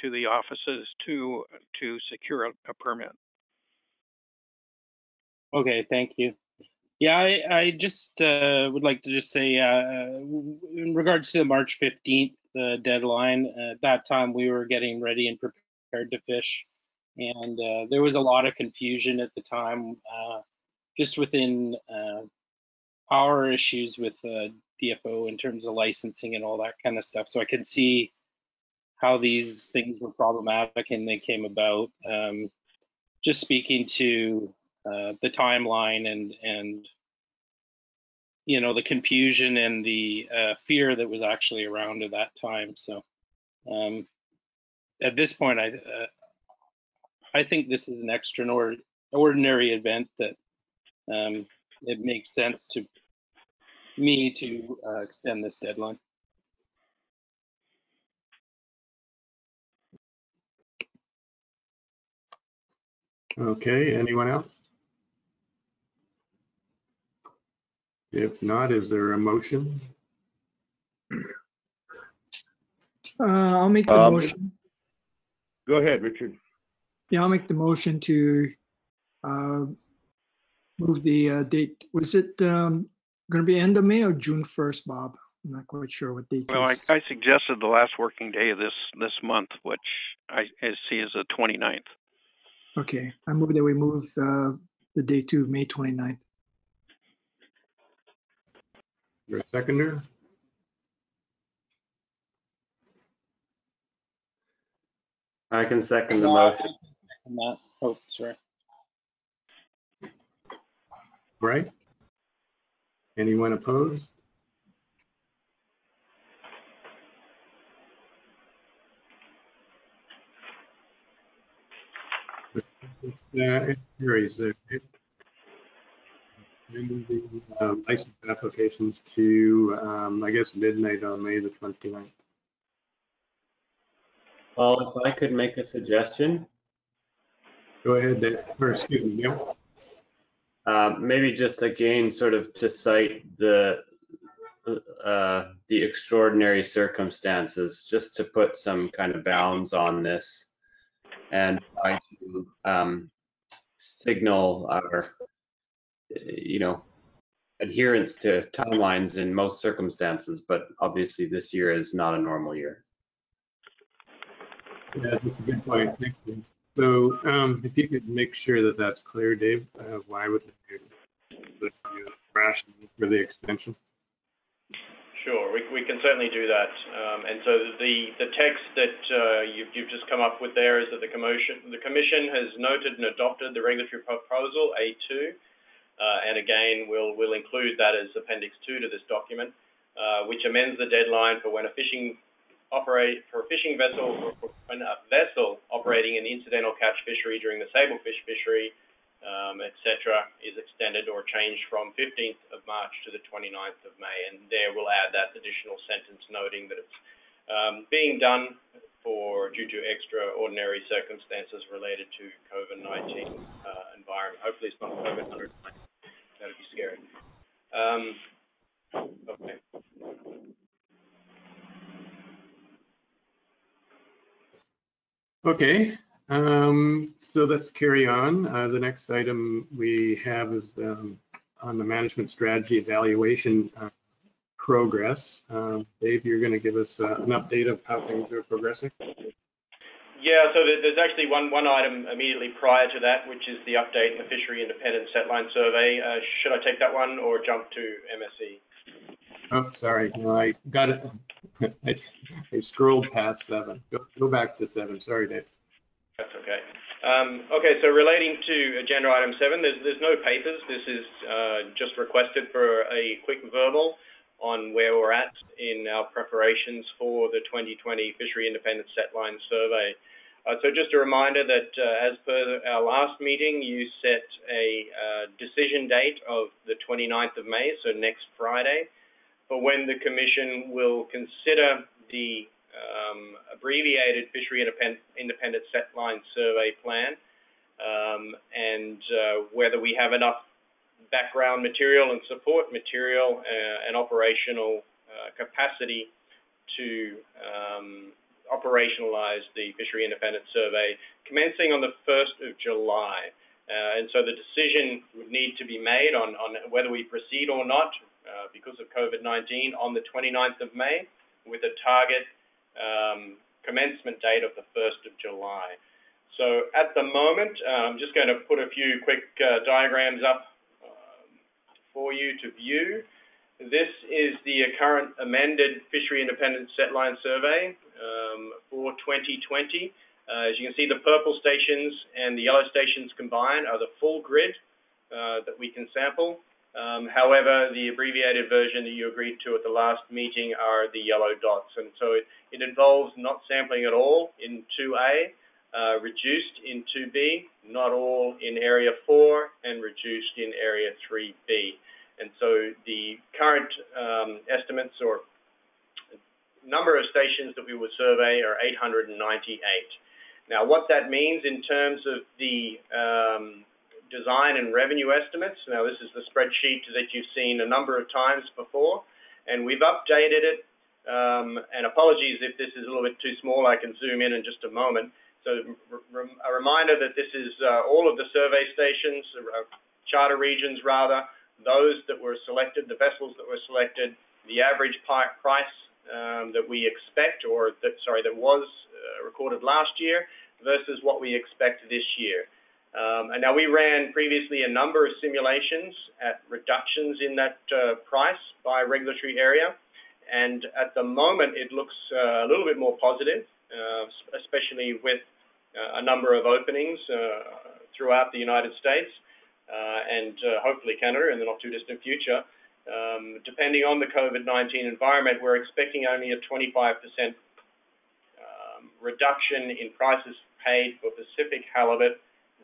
the offices to secure a permit. Okay, thank you. Yeah, I just would like to just say, in regards to the March 15th deadline, at that time we were getting ready and prepared to fish, and there was a lot of confusion at the time, just within our issues with DFO in terms of licensing and all that kind of stuff. So I could see how these things were problematic and they came about. Just speaking to the timeline and the confusion and the fear that was actually around at that time. So at this point, I think this is an extraordinary event that it makes sense to me to extend this deadline. Okay, anyone else? If not, is there a motion? I'll make the motion. Go ahead, Richard. Yeah, I'll make the motion to move the date. Was it going to be end of May or June 1st, Bob? I'm not quite sure what date. Well, I suggested the last working day of this month, which I see as the 29th. Okay, I move that we move the date to May 29th. You're a seconder? I can second the motion. Oh, sorry. Right? Anyone opposed? It carries there. And the license applications to, I guess, midnight on May the 29th. Well, if I could make a suggestion. Go ahead, Dave. Or excuse me, Neil. Maybe just again, sort of to cite the extraordinary circumstances, just to put some kind of bounds on this and try to signal our, adherence to timelines in most circumstances, but obviously this year is not a normal year. Yeah, that's a good point. Thank you. So if you could make sure that that's clear, Dave, why would the rationale for the extension? Sure, we can certainly do that. And so the text that you've just come up with there is that the Commission has noted and adopted the regulatory proposal A2, and again we'll include that as Appendix 2 to this document, which amends the deadline for when a fishing vessel or when a vessel operating an incidental catch fishery during the sablefish fishery, etc., is extended or changed from 15th of March to the 29th of May. And there we'll add that additional sentence noting that it's being done due to extraordinary circumstances related to COVID-19 environment. Hopefully it's not COVID-19. That would be scary. Okay. Okay, so let's carry on. The next item we have is on the management strategy evaluation progress. Dave, you're going to give us an update of how things are progressing? Yeah, so there's actually one item immediately prior to that, which is the update in the Fishery Independent Setline Survey. Should I take that one or jump to MSE? Oh, sorry. No, I got it. I scrolled past 7. Go back to 7. Sorry, Dave. That's okay. Okay, so relating to agenda item 7, there's no papers. This is just requested for a quick verbal on where we're at in our preparations for the 2020 Fishery Independent Setline Survey. So just a reminder that as per our last meeting, you set a decision date of the 29th of May, so next Friday, for when the Commission will consider the abbreviated Fishery Independent Setline Survey Plan and whether we have enough background material and support material and operational capacity to operationalize the Fishery Independent Survey commencing on the 1st of July. And so the decision would need to be made on whether we proceed or not because of COVID-19 on the 29th of May with a target commencement date of the 1st of July. So at the moment, I'm just going to put a few quick diagrams up for you to view. This is the current amended Fishery Independent Setline Survey for 2020. As you can see, the purple stations and the yellow stations combined are the full grid that we can sample. However, the abbreviated version that you agreed to at the last meeting are the yellow dots. And so it involves not sampling at all in 2A, reduced in 2B, not all in Area 4, and reduced in Area 3B. And so the current estimates or number of stations that we would survey are 898. Now, what that means in terms of the design and revenue estimates, now this is the spreadsheet that you've seen a number of times before, and we've updated it, and apologies if this is a little bit too small, I can zoom in just a moment. So a reminder that this is all of the survey stations, charter regions rather, those that were selected, the vessels that were selected, the average price that we expect, or that was recorded last year versus what we expect this year. And now we ran previously a number of simulations at reductions in that price by regulatory area, and at the moment it looks a little bit more positive, especially with a number of openings throughout the United States and hopefully Canada in the not too distant future. Depending on the COVID-19 environment, we're expecting only a 25% reduction in prices paid for Pacific halibut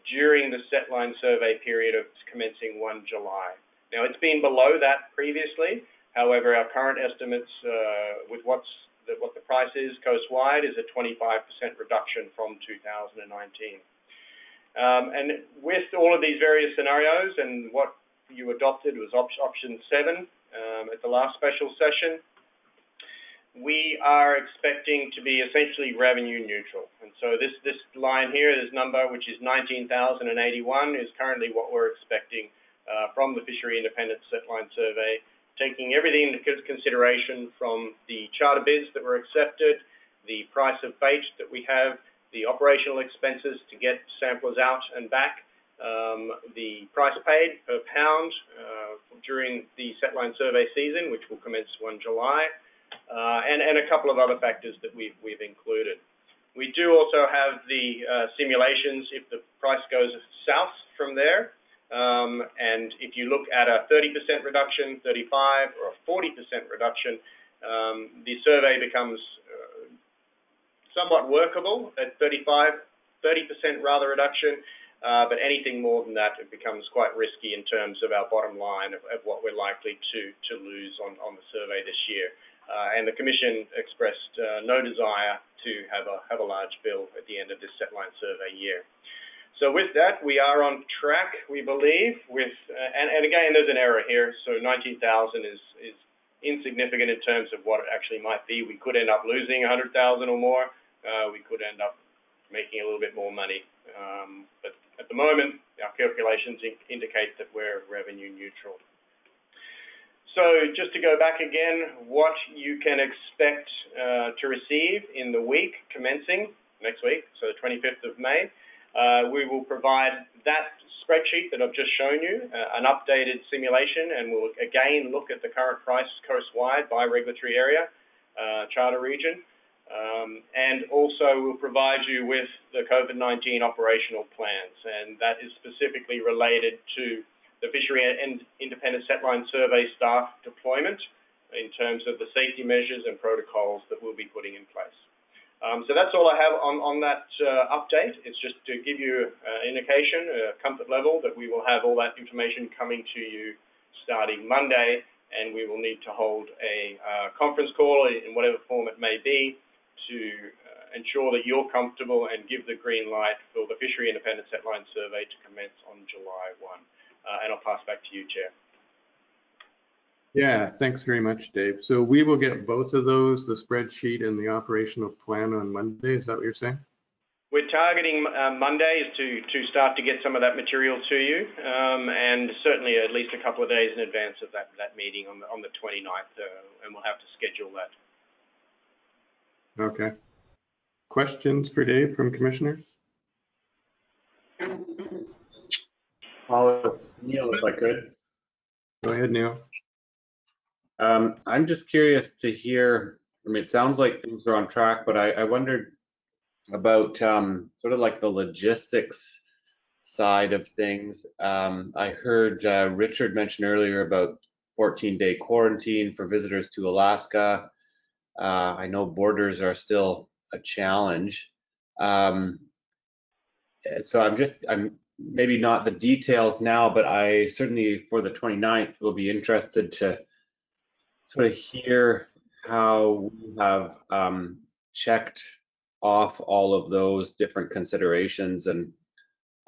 during the setline survey period of commencing 1 July. Now, it's been below that previously. However, our current estimates with what the price is coast-wide is a 25% reduction from 2019. And with all of these various scenarios, and what you adopted was option 7 at the last special session, we are expecting to be essentially revenue neutral. And so this line here, this number, which is 19,081, is currently what we're expecting from the Fishery Independent Setline Survey, taking everything into consideration from the charter bids that were accepted, the price of bait that we have, the operational expenses to get samplers out and back, the price paid per pound during the setline survey season, which will commence 1 July, and a couple of other factors that we've included. We do also have the simulations if the price goes south from there, and if you look at a 30% reduction, 35, or a 40% reduction, the survey becomes somewhat workable at 30% rather reduction, but anything more than that, it becomes quite risky in terms of our bottom line of what we're likely to lose on the survey this year. And the Commission expressed no desire to have a large bill at the end of this setline survey year. So with that, we are on track, we believe, with, and again, there's an error here, so 19,000 is insignificant in terms of what it actually might be. We could end up losing 100,000 or more. We could end up making a little bit more money. But at the moment, our calculations indicate that we're revenue neutral. So just to go back again, what you can expect to receive in the week commencing next week, so the 25th of May, we will provide that spreadsheet that I've just shown you, an updated simulation, and we'll again look at the current price coast-wide by regulatory area, charter region, and also we'll provide you with the COVID-19 operational plans, and that is specifically related to the Fishery and Independent Setline Survey staff deployment in terms of the safety measures and protocols that we'll be putting in place. So that's all I have on that update. It's just to give you an indication, a comfort level, that we will have all that information coming to you starting Monday, and we will need to hold a conference call in whatever form it may be to ensure that you're comfortable and give the green light for the Fishery Independent Setline Survey to commence on July 1. And I'll pass back to you, Chair. Yeah, thanks very much, Dave. So we will get both of those, the spreadsheet and the operational plan, on Monday. Is that what you're saying? We're targeting Mondays to start to get some of that material to you, and certainly at least a couple of days in advance of that meeting on the 29th, and we'll have to schedule that. Okay. Questions for Dave from commissioners? Neil, if I could. Go ahead, Neil. I'm just curious to hear, I mean, it sounds like things are on track, but I wondered about sort of like the logistics side of things. I heard Richard mention earlier about 14-day quarantine for visitors to Alaska. I know borders are still a challenge. So I'm maybe not the details now, but I certainly for the 29th will be interested to sort of hear how we have checked off all of those different considerations and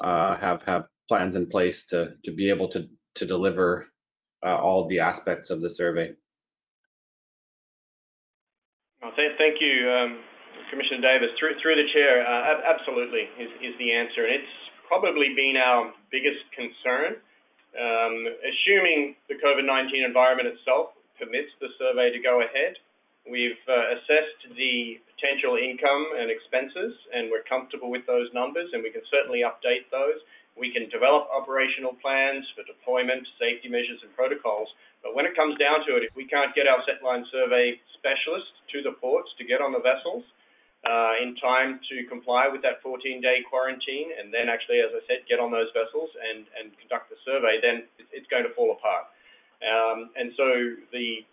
have plans in place to be able to deliver all the aspects of the survey. Well, thank you, Commissioner Davis. Through the chair, absolutely is the answer, and it's probably been our biggest concern. Assuming the COVID-19 environment itself permits the survey to go ahead, we've assessed the potential income and expenses, and we're comfortable with those numbers, and we can certainly update those. We can develop operational plans for deployment, safety measures, and protocols. But when it comes down to it, if we can't get our setline survey specialists to the ports to get on the vessels in time to comply with that 14-day quarantine, and then actually, as I said, get on those vessels and conduct the survey, then it's going to fall apart. And so the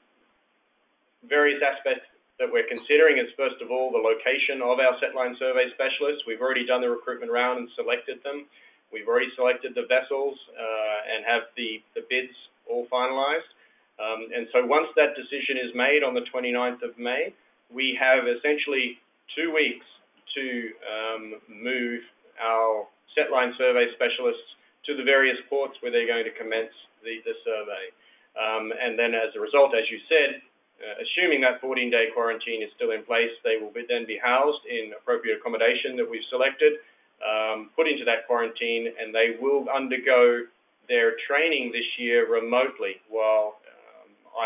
various aspects that we're considering is, first of all, the location of our setline survey specialists. We've already done the recruitment round and selected them. We've already selected the vessels and have the bids all finalized. And so once that decision is made on the 29th of May, we have essentially 2 weeks to move our setline survey specialists to the various ports where they're going to commence the survey. And then as a result, as you said, assuming that 14-day quarantine is still in place, they will then be housed in appropriate accommodation that we've selected, put into that quarantine, and they will undergo their training this year remotely, while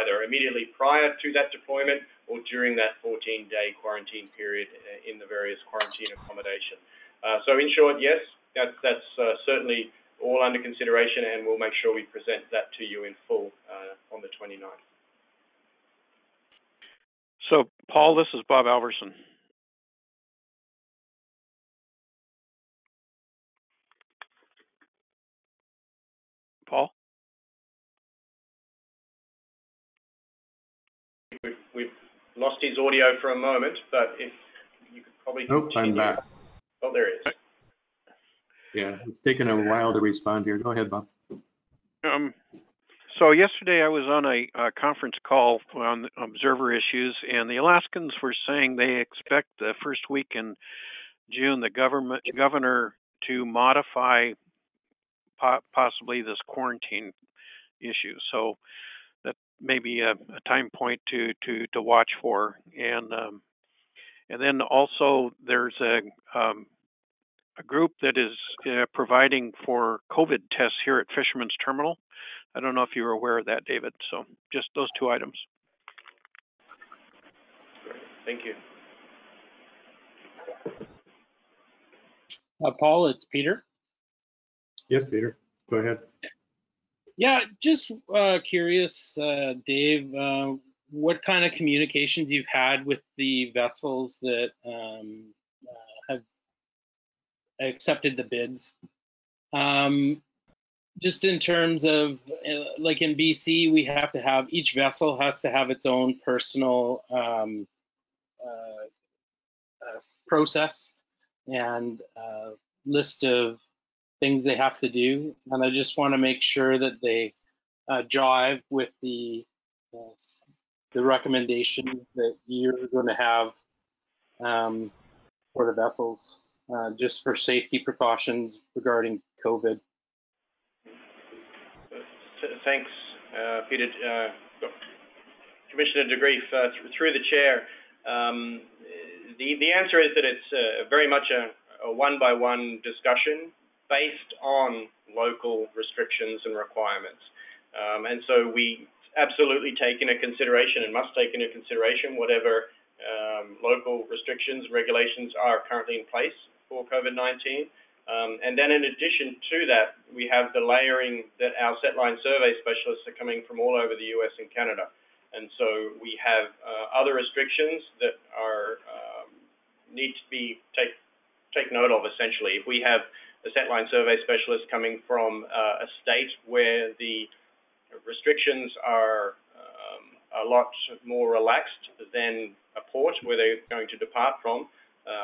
either immediately prior to that deployment or during that 14-day quarantine period in the various quarantine accommodation. So in short, yes, that's certainly all under consideration, and we'll make sure we present that to you in full on the 29th. So, Paul, this is Bob Alverson. Paul? We've lost his audio for a moment, but if you could probably continue. Nope, I'm back. Oh, there he is. Yeah, it's taken a while to respond here. Go ahead, Bob. So yesterday I was on a conference call on observer issues, and the Alaskans were saying they expect the first week in June the governor to modify possibly this quarantine issue. So that may be a time point to watch for. And then also there's a group that is providing for COVID tests here at Fisherman's Terminal. I don't know if you were aware of that, David. So just those 2 items. Thank you. Paul, it's Peter. Yes, Peter, go ahead. Yeah, just curious, Dave, what kind of communications you've had with the vessels that have accepted the bids. Just in terms of, like in BC, we have to have, each vessel has to have its own personal process and list of things they have to do. And I just want to make sure that they jive with the recommendation that you're going to have for the vessels, just for safety precautions regarding COVID. Thanks, Peter. Commissioner de Grief, through the chair, the answer is that it's very much a one-by-one discussion based on local restrictions and requirements. And so we absolutely take into consideration and must take into consideration whatever local restrictions, regulations are currently in place for COVID-19. And then in addition to that, we have the layering that our setline survey specialists are coming from all over the US and Canada. And so we have other restrictions that are need to be take note of, essentially. If we have a setline survey specialist coming from a state where the restrictions are a lot more relaxed than a port where they're going to depart from,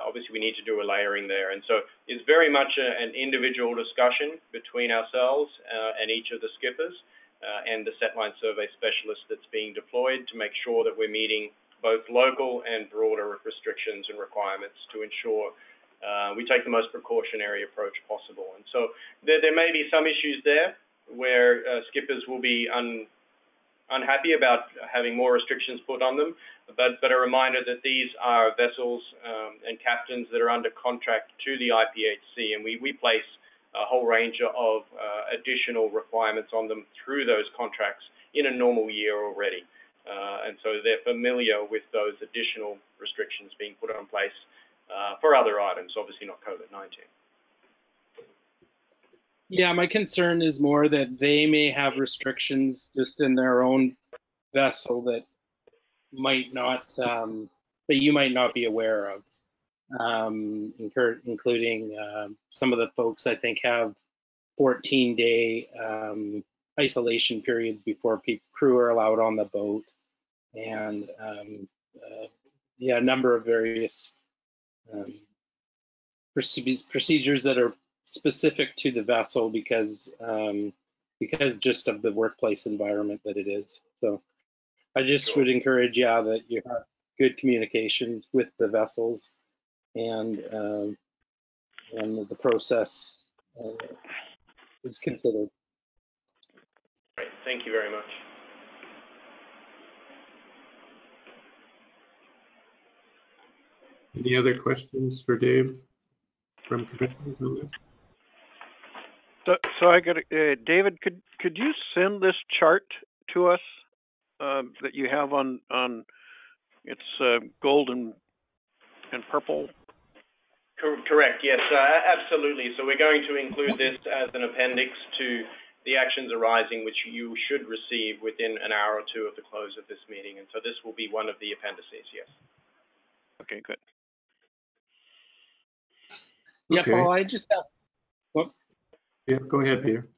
obviously we need to do a layering there. And so it's very much an individual discussion between ourselves and each of the skippers and the setline survey specialist that's being deployed to make sure that we're meeting both local and broader restrictions and requirements to ensure we take the most precautionary approach possible. And so there may be some issues there where skippers will be unhappy about having more restrictions put on them, but a reminder that these are vessels and captains that are under contract to the IPHC, and we place a whole range of additional requirements on them through those contracts in a normal year already. And so they're familiar with those additional restrictions being put in place for other items, obviously not COVID-19. Yeah, my concern is more that they may have restrictions just in their own vessel that might not, that you might not be aware of, including some of the folks I think have 14-day isolation periods before crew are allowed on the boat, and yeah, a number of various procedures that are specific to the vessel because just of the workplace environment that it is. So I just would encourage, yeah, that you have good communications with the vessels and the process is considered. Great, thank you very much. Any other questions for Dave from commissioners? So I got David. Could you send this chart to us that you have on it's gold and purple? Correct. Yes, absolutely. So we're going to include this as an appendix to the actions arising, which you should receive within an hour or two of the close of this meeting. And so this will be one of the appendices. Yes. Okay. Good. Yeah, Okay. Paul, I just have. Well, yeah, go ahead, Peter.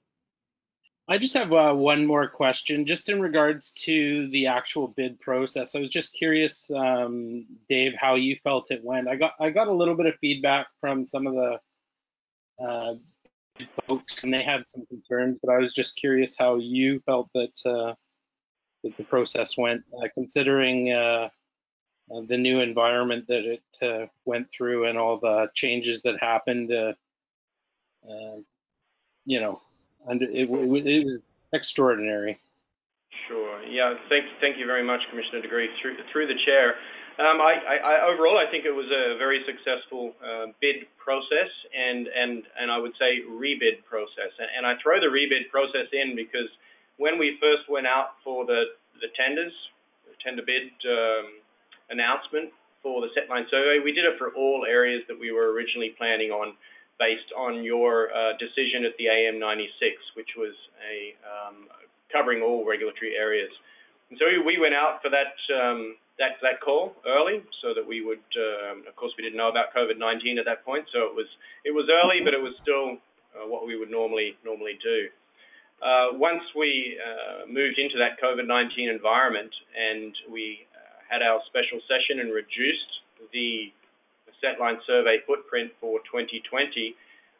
I just have one more question, just in regards to the actual bid process. I was just curious, Dave, how you felt it went. I got a little bit of feedback from some of the folks, and they had some concerns, but I was just curious how you felt that the process went, considering the new environment that it went through and all the changes that happened. You know. And it was extraordinary. Sure. Yeah. Thank you very much, Commissioner DeGree. Through the chair, overall, I think it was a very successful bid process and I would say rebid process. And I throw the rebid process in because when we first went out for the tender bid announcement for the setline survey, we did it for all areas that we were originally planning on, based on your decision at the AM96, which was covering all regulatory areas. And so we went out for that call early, so that we would, of course, we didn't know about COVID-19 at that point, so it was early, but it was still what we would normally do. Once we moved into that COVID-19 environment and we had our special session and reduced the setline survey footprint for 2020,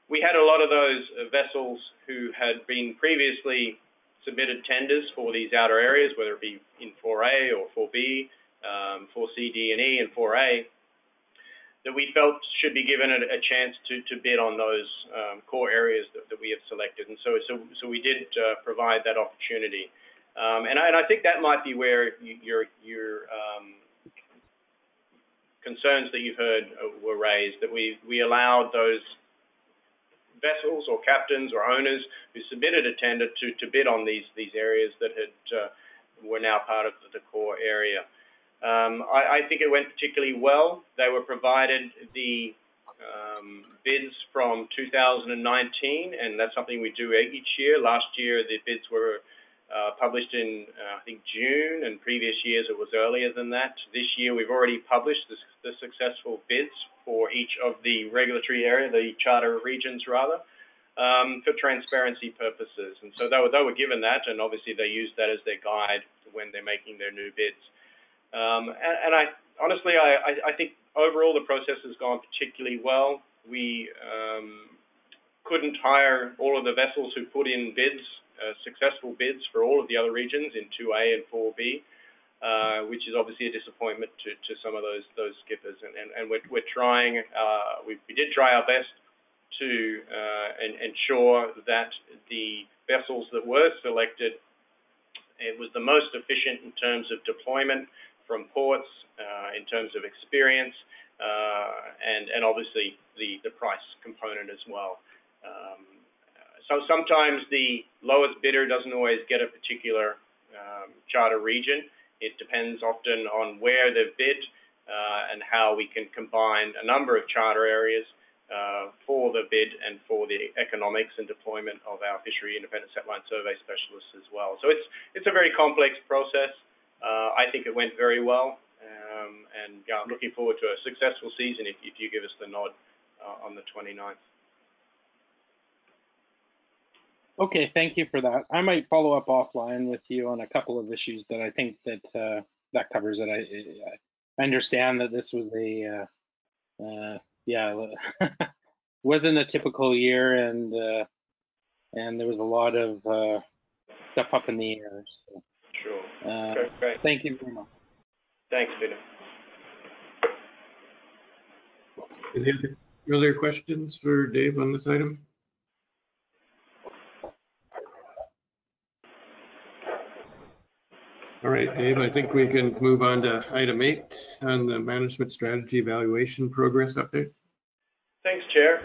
we had a lot of those vessels who had been previously submitted tenders for these outer areas, whether it be in 4A or 4B, 4C, D, and E, and 4A, that we felt should be given a chance to bid on those core areas that we have selected. And so we did provide that opportunity. And I think that might be where your concerns that you've heard were raised, that we allowed those vessels or captains or owners who submitted a tender to bid on these areas that were now part of the core area. I think it went particularly well. They were provided the bids from 2019, and that's something we do each year. Last year, the bids were published in, I think, June, and previous years it was earlier than that. This year we've already published the successful bids for each of the regulatory area, the charter regions rather, for transparency purposes. And so they were given that, and obviously they used that as their guide when they're making their new bids. And I honestly, I think overall the process has gone particularly well. We couldn't hire all of the vessels who put in bids, successful bids for all of the other regions in 2A and 4B. which is obviously a disappointment to some of those skippers. And we're trying, we did try our best to ensure that the vessels that were selected, it was the most efficient in terms of deployment from ports, in terms of experience, and obviously the price component as well. So sometimes the lowest bidder doesn't always get a particular charter region. It depends often on where they've bid and how we can combine a number of charter areas for the bid and for the economics and deployment of our fishery independent setline survey specialists as well. So it's a very complex process. I think it went very well, and I'm looking forward to a successful season if you give us the nod on the 29th. Okay, thank you for that. I might follow up offline with you on a couple of issues that I think that that covers it. I understand that this was a wasn't a typical year, and there was a lot of stuff up in the air. So, sure. Okay, great. Thank you very much. Thanks, Peter. Any other questions for Dave on this item? All right, Dave, I think we can move on to item 8 on the management strategy evaluation progress update. Thanks, Chair.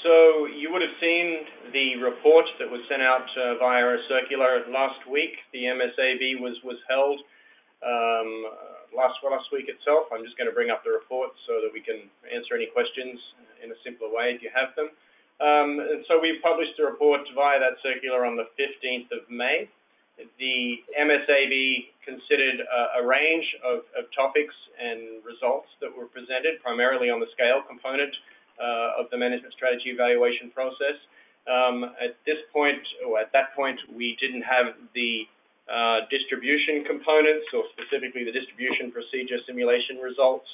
So you would have seen the report that was sent out via a circular last week. The MSAB was held last week itself. I'm just going to bring up the report so that we can answer any questions in a simpler way if you have them. And so we published the report via that circular on the 15th of May. The MSAB considered a range of topics and results that were presented, primarily on the scale component of the management strategy evaluation process. At that point, we didn't have the distribution components, or specifically the distribution procedure simulation results,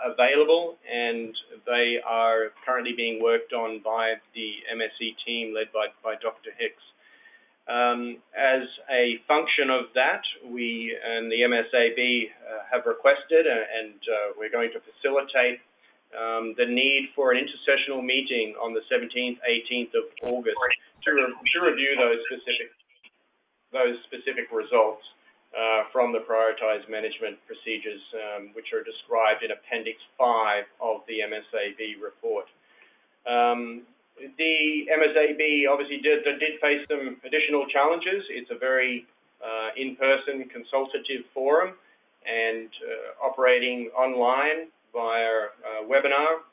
available, and they are currently being worked on by the MSE team led by Dr. Hicks. As a function of that, we and the MSAB have requested, and we're going to facilitate the need for an intersessional meeting on the 17th, 18th of August to review those specific results from the prioritized management procedures, which are described in Appendix 5 of the MSAB report. The MSAB obviously did face some additional challenges. It's a very in-person consultative forum, and operating online via webinar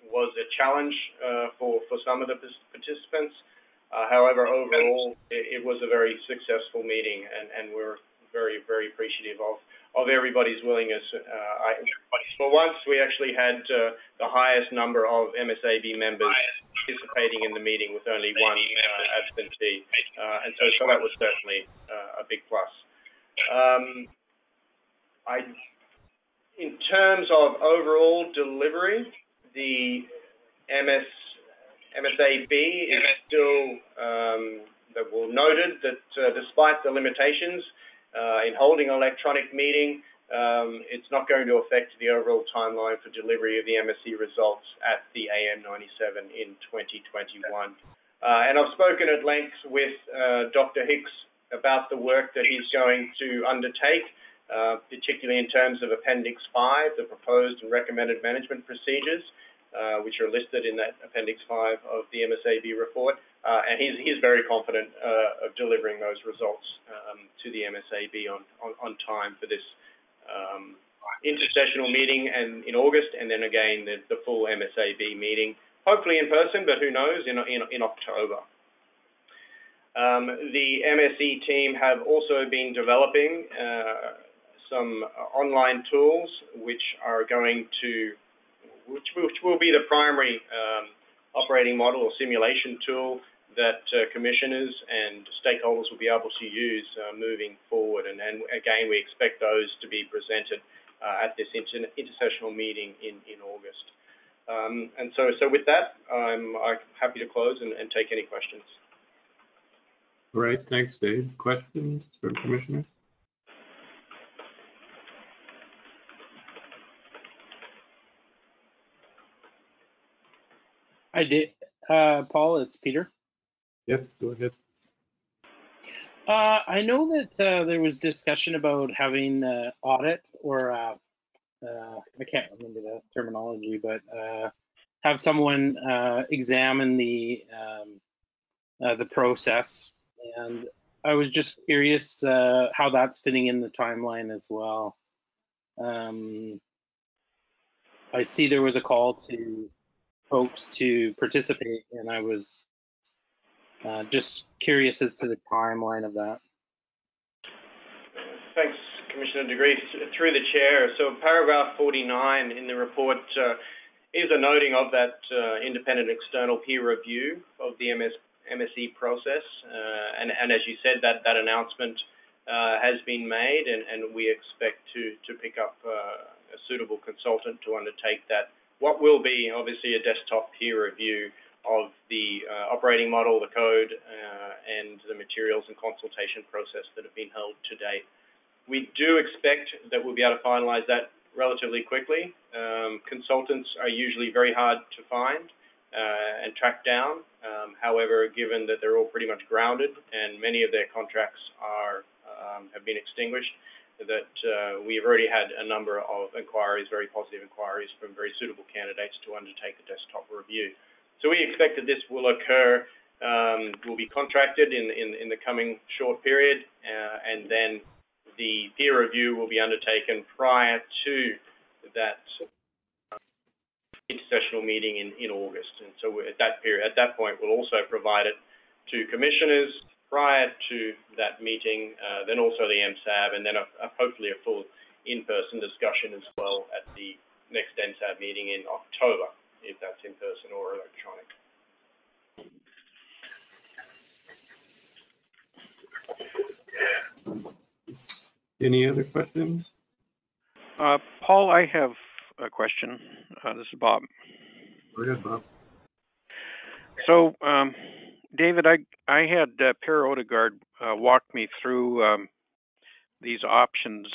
was a challenge for some of the participants. However, overall, it was a very successful meeting, and we're very, very appreciative of everybody's willingness. For once, we actually had the highest number of MSAB members participating in the meeting with only one absentee, and so that was certainly a big plus. In terms of overall delivery, the MSAB is still noted that despite the limitations in holding an electronic meeting, it's not going to affect the overall timeline for delivery of the MSE results at the AM97 in 2021. And I've spoken at length with Dr. Hicks about the work that he's going to undertake, particularly in terms of Appendix 5, the proposed and recommended management procedures, which are listed in that Appendix 5 of the MSAB report. And he's very confident of delivering those results to the MSAB on time for this intersessional meeting and in August, and then again the full MSAB meeting, hopefully in person, but who knows, in October. The MSE team have also been developing some online tools which will be the primary operating model or simulation tool that commissioners and stakeholders will be able to use moving forward. And again, we expect those to be presented at this intersessional meeting in August. And so with that, I'm happy to close and take any questions. All right, thanks, Dave. Questions from Commissioner? I did. Paul, it's Peter. Yep, go ahead. I know that there was discussion about having audit or I can't remember the terminology, but have someone examine the process, and I was just curious how that's fitting in the timeline as well. I see there was a call to folks to participate, and I was just curious as to the timeline of that. Thanks, Commissioner Degree. Through the chair, so paragraph 49 in the report is a noting of that independent external peer review of the MSE process, and as you said, that announcement has been made, and we expect to pick up a suitable consultant to undertake that. What will be obviously a desktop peer review of the operating model, the code, and the materials and consultation process that have been held to date. We do expect that we'll be able to finalize that relatively quickly. Consultants are usually very hard to find and track down. However, given that they're all pretty much grounded and many of their contracts have been extinguished, that we've already had a number of inquiries, very positive inquiries from very suitable candidates to undertake a desktop review. So we expect that this will occur, will be contracted in the coming short period, and then the peer review will be undertaken prior to that intersessional meeting in August. And so at that point, we'll also provide it to commissioners prior to that meeting, then also the MSAB, and then hopefully a full in-person discussion as well at the next MSAB meeting in October, if that's in person or electronic. Any other questions? Paul, I have a question. This is Bob. Go ahead, Bob. So, David, I had Per Odegaard walk me through these options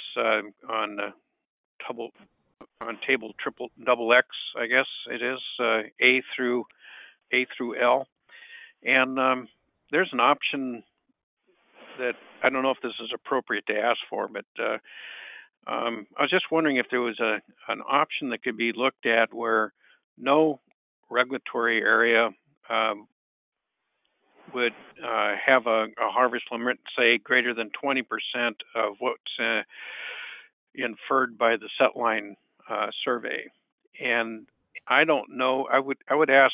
on table XX, I guess it is, A through L, and there's an option that I don't know if this is appropriate to ask for, but I was just wondering if there was an option that could be looked at where no regulatory area would have a harvest limit, say, greater than 20% of what's inferred by the set line survey. And I don't know, I would ask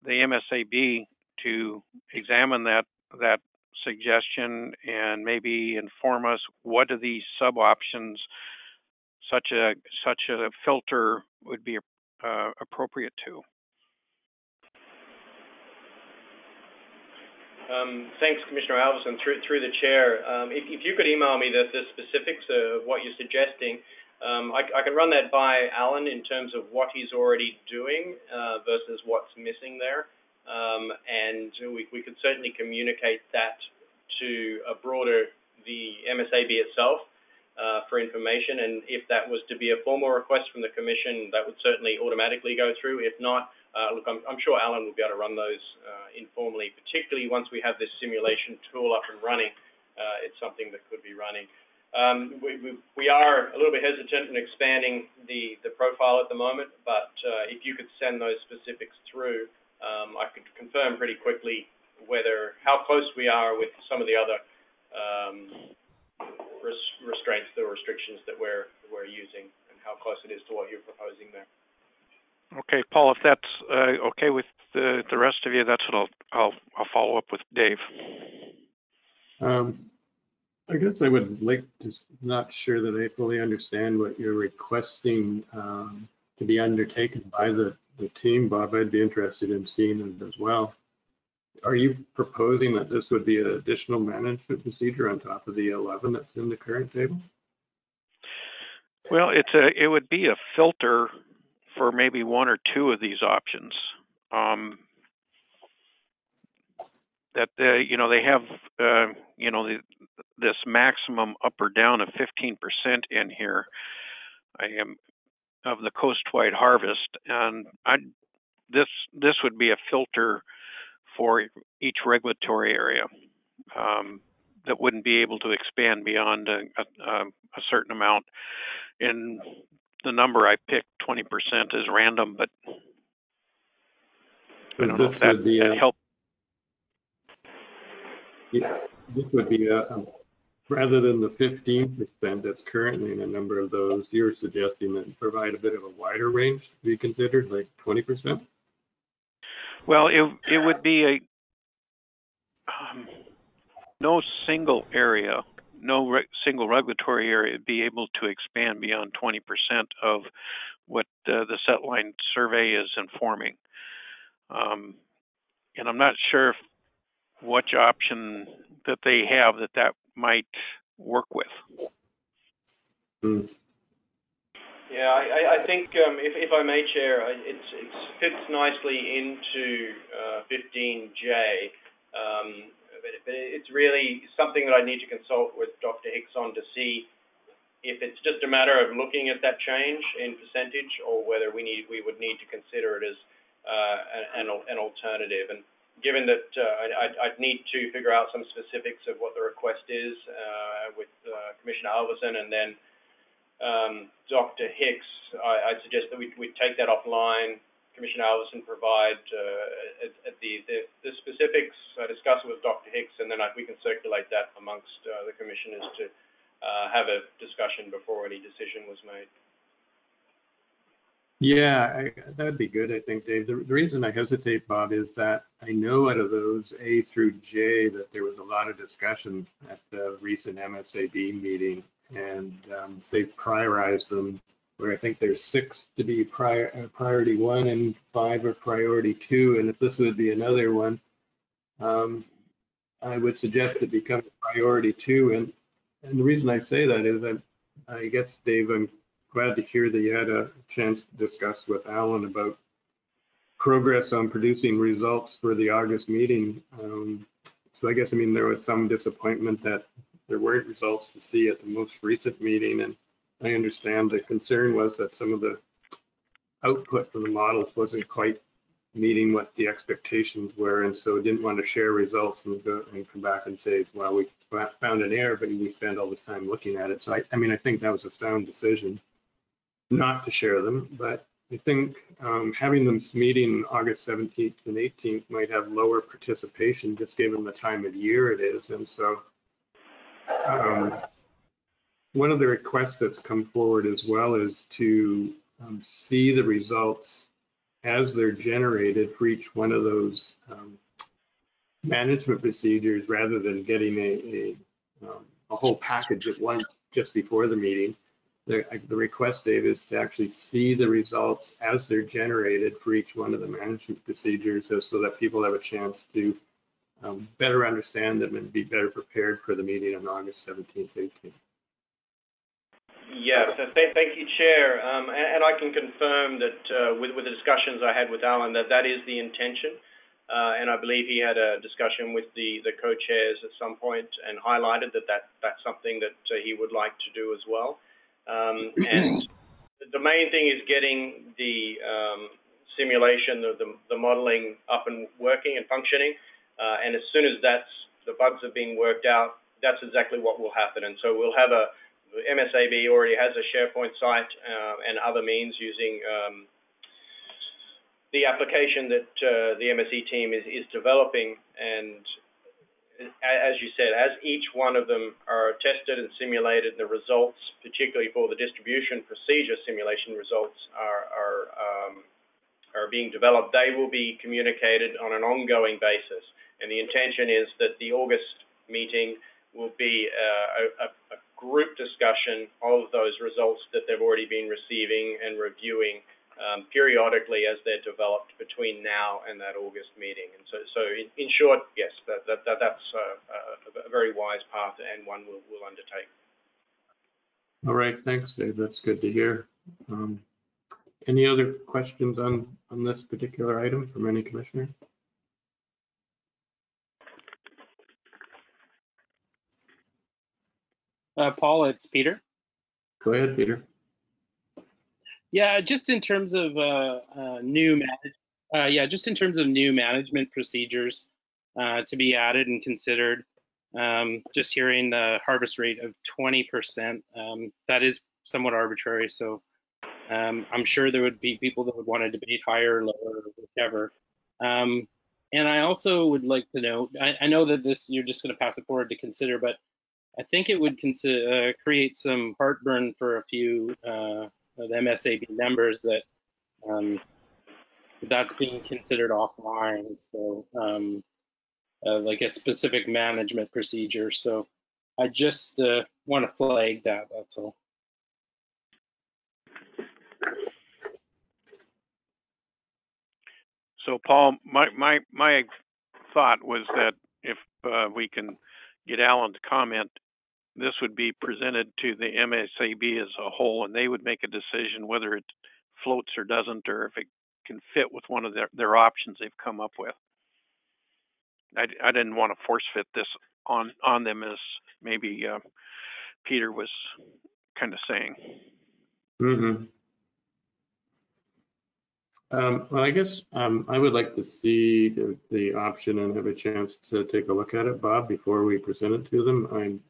the MSAB to examine that suggestion and maybe inform us what of these sub options such a filter would be appropriate to. Thanks, Commissioner Alverson. Through the chair, if you could email me the specifics of what you're suggesting, I can run that by Alan in terms of what he's already doing versus what's missing there. And we could certainly communicate that to the MSAB itself for information. And if that was to be a formal request from the Commission, that would certainly automatically go through. If not, look, I'm sure Alan will be able to run those informally, particularly once we have this simulation tool up and running. It's something that could be running. We are a little bit hesitant in expanding the profile at the moment, but if you could send those specifics through, I could confirm pretty quickly how close we are with some of the other restraints, the restrictions that we're using, and how close it is to what you're proposing there. Okay, Paul, if that's okay with the rest of you, that's what I'll follow up with Dave. I guess I would like to, not sure that I fully understand what you're requesting to be undertaken by the team, Bob. I'd be interested in seeing it as well. Are you proposing that this would be an additional management procedure on top of the 11 that's in the current table? Well, it would be a filter for maybe one or two of these options. That they have this maximum up or down of 15% in here. I am of the coast-wide harvest, and this would be a filter for each regulatory area that wouldn't be able to expand beyond a certain amount. And the number I picked, 20%, is random, but I don't know if that helps. Yeah, this would be rather than the 15% that's currently in a number of those, you're suggesting that provide a bit of a wider range to be considered, like 20%? Well, it would be no single area, single regulatory area be able to expand beyond 20% of what the set line survey is informing. And I'm not sure which option that they have that might work with. Yeah, I think if I may, Chair, it fits nicely into 15J, but it's really something that I need to consult with Dr. Hicks on to see if it's just a matter of looking at that change in percentage, or whether we would need to consider it as an alternative. And given that I'd need to figure out some specifics of what the request is with Commissioner Alverson and then Dr. Hicks, I'd suggest that we take that offline. Commissioner Alverson provide the specifics, discuss it with Dr. Hicks, and then we can circulate that amongst the commissioners to have a discussion before any decision was made. Yeah, that'd be good, I think, Dave. The reason I hesitate, Bob, is that I know out of those A through J that there was a lot of discussion at the recent MSAB meeting, and they prioritized them where I think there's 6 to be priority 1 and 5 are priority 2. And if this would be another one, I would suggest it become priority 2. And the reason I say that is I guess, Dave, I'm glad to hear that you had a chance to discuss with Alan about progress on producing results for the August meeting. So I guess, there was some disappointment that there weren't results to see at the most recent meeting. And I understand the concern was that some of the output from the models wasn't quite meeting what the expectations were. And so didn't want to share results and come back and say, well, we found an error, but we spent all this time looking at it. So I think that was a sound decision not to share them, but I think having them meeting August 17th and 18th might have lower participation just given the time of year it is. And so one of the requests that's come forward as well is to see the results as they're generated for each one of those management procedures rather than getting a whole package at once just before the meeting. The request, Dave, is to actually see the results as they're generated for each one of the management procedures so that people have a chance to better understand them and be better prepared for the meeting on August 17th, 18th. Yeah, so thank you, Chair. And I can confirm that with the discussions I had with Alan, that is the intention. And I believe he had a discussion with the co-chairs at some point and highlighted that's something that he would like to do as well. And the main thing is getting the simulation, the modeling up and working and functioning. And as soon as the bugs are being worked out, that's exactly what will happen. And so we'll have MSAB already has a SharePoint site and other means using the application that the MSE team is developing. And as you said, as each one of them are tested and simulated, the results, particularly for the distribution procedure simulation results, are being developed, they will be communicated on an ongoing basis. And the intention is that the August meeting will be a group discussion of those results that they've already been receiving and reviewing periodically as they're developed between now and that August meeting. And so in short, yes, that's a very wise path and one we'll undertake. All right, thanks, Dave. That's good to hear. Any other questions on this particular item from any commissioner? Paul, it's Peter. Go ahead, Peter. Yeah, just in terms of new management Yeah, just in terms of new management procedures to be added and considered. Just hearing the harvest rate of 20%, that is somewhat arbitrary. So I'm sure there would be people that would want to debate higher or lower or whichever. And I also would like to note, I know that this, you're just going to pass it forward to consider, but I think it would create some heartburn for a few of the MSAB members that that's being considered offline. So like a specific management procedure. So I just want to flag that, that's all. So Paul, my thought was that if we can get Alan to comment, this would be presented to the MSAB as a whole, and they would make a decision whether it floats or doesn't, or if it can fit with one of their options they've come up with. I didn't want to force fit this on them, as maybe Peter was kind of saying. Mm-hmm. Well, I guess I would like to see the option and have a chance to take a look at it, Bob, before we present it to them.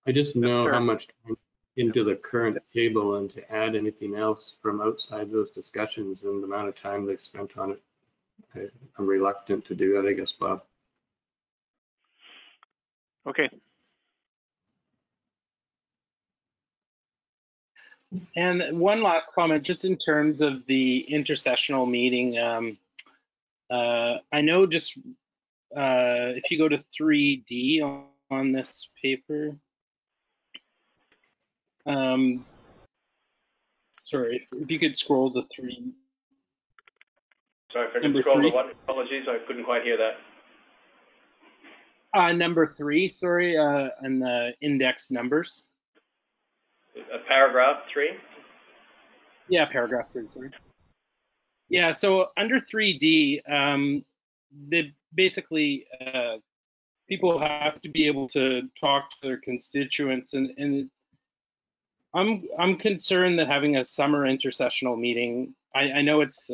I just know how much time into the current table, and to add anything else from outside those discussions and the amount of time they've spent on it. I'm reluctant to do that, I guess, Bob. Okay. And one last comment, just in terms of the intersessional meeting. I know just if you go to 3D on this paper, sorry, if you could scroll to 3. Sorry, if I could scroll to what? Apologies, I couldn't quite hear that. Number 3, sorry, and the index numbers. Paragraph 3? Yeah, paragraph 3, sorry. Yeah, so under 3D, basically people have to be able to talk to their constituents, and I'm concerned that having a summer intersessional meeting, I know it's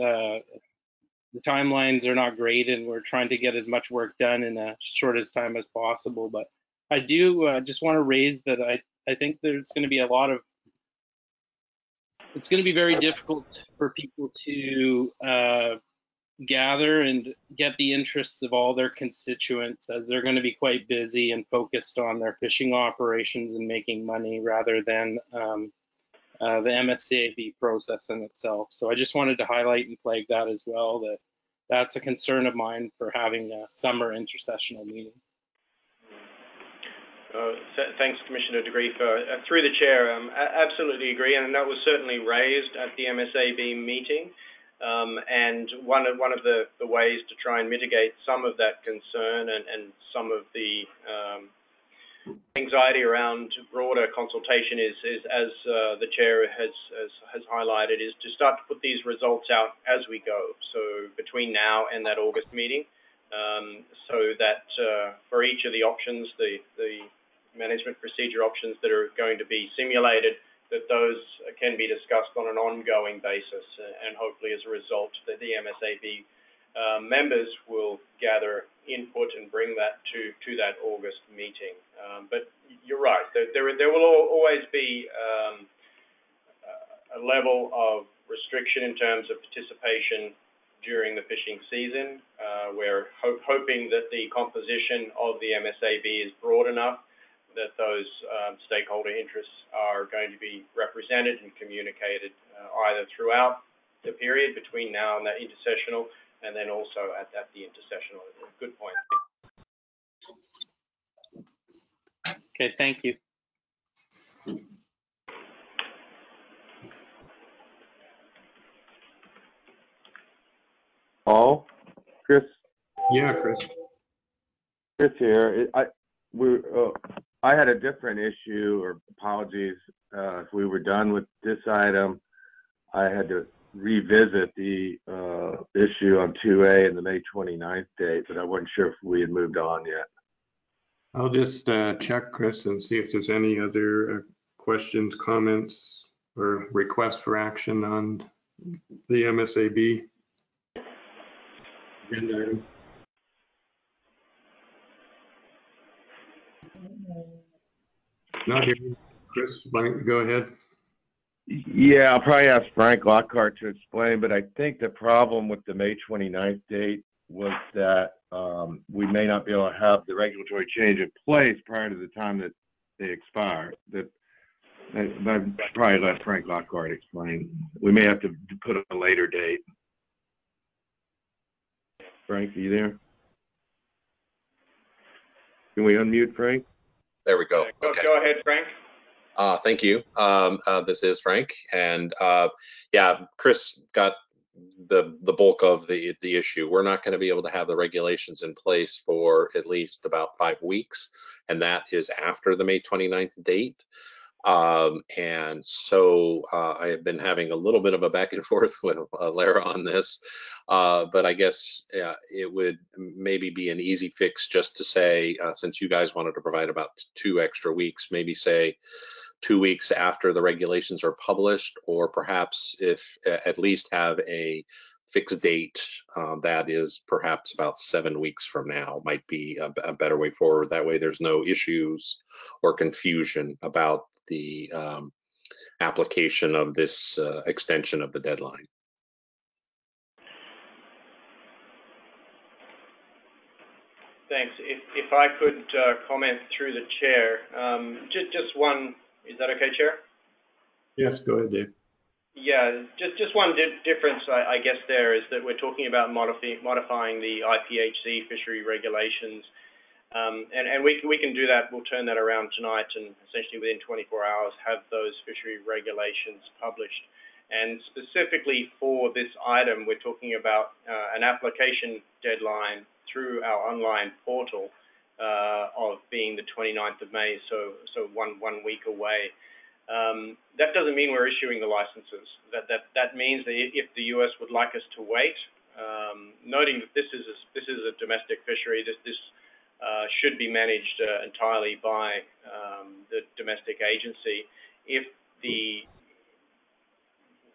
the timelines are not great, and we're trying to get as much work done in the shortest time as possible, but I do just want to raise that I think there's going to be it's going to be very difficult for people to gather and get the interests of all their constituents, as they're going to be quite busy and focused on their fishing operations and making money rather than the MSAB process in itself. So I just wanted to highlight and flag that as well, that's a concern of mine for having a summer intersessional meeting. Thanks, Commissioner de Greef. Through the chair, absolutely agree, and that was certainly raised at the MSAB meeting. And one of the ways to try and mitigate some of that concern and some of the anxiety around broader consultation is as the chair has highlighted, is to start to put these results out as we go. So between now and that August meeting, so that for each of the options, the management procedure options that are going to be simulated, that those can be discussed on an ongoing basis, and hopefully as a result that the MSAB members will gather input and bring that to that August meeting. But you're right, there will always be a level of restriction in terms of participation during the fishing season. We're hoping that the composition of the MSAB is broad enough that those stakeholder interests are going to be represented and communicated either throughout the period between now and that intersessional, and then also at the intersessional. Good point. Okay, thank you. Paul? Chris? Yeah, Chris. Chris here. I had a different issue, or apologies, if we were done with this item, I had to revisit the issue on 2A and the May 29th date, but I wasn't sure if we had moved on yet. I'll just check, Chris, and see if there's any other questions, comments, or requests for action on the MSAB. agenda item. Not here. Chris, why don't you go ahead? Yeah, I'll probably ask Frank Lockhart to explain, but I think the problem with the May 29th date was that we may not be able to have the regulatory change in place prior to the time that they expire. I'd probably let Frank Lockhart explain. We may have to put a later date. Frank, are you there? Can we unmute Frank? There we go. Okay. Go ahead, Frank. Thank you. This is Frank, and yeah, Chris got the bulk of the issue. We're not going to be able to have the regulations in place for at least about 5 weeks, and that is after the May 29th date. And so I have been having a little bit of a back and forth with Lara on this, but I guess it would maybe be an easy fix just to say, since you guys wanted to provide about 2 extra weeks, maybe say 2 weeks after the regulations are published, or perhaps if at least have a fixed date that is perhaps about 7 weeks from now might be a better way forward. That way there's no issues or confusion about the application of this extension of the deadline. Thanks. If I could comment through the chair, just one, is that okay, Chair? Yes, go ahead, Dave. Yeah, just one difference, I guess, there is that we're talking about modifying the IPHC fishery regulations. And we can do that. We'll turn that around tonight and essentially within 24 hours have those fishery regulations published. And specifically for this item, we're talking about an application deadline through our online portal of being the 29th of May, so one week away. That doesn't mean we're issuing the licenses. That means that if the U.S. would like us to wait, noting that this is a domestic fishery, this should be managed entirely by the domestic agency. If the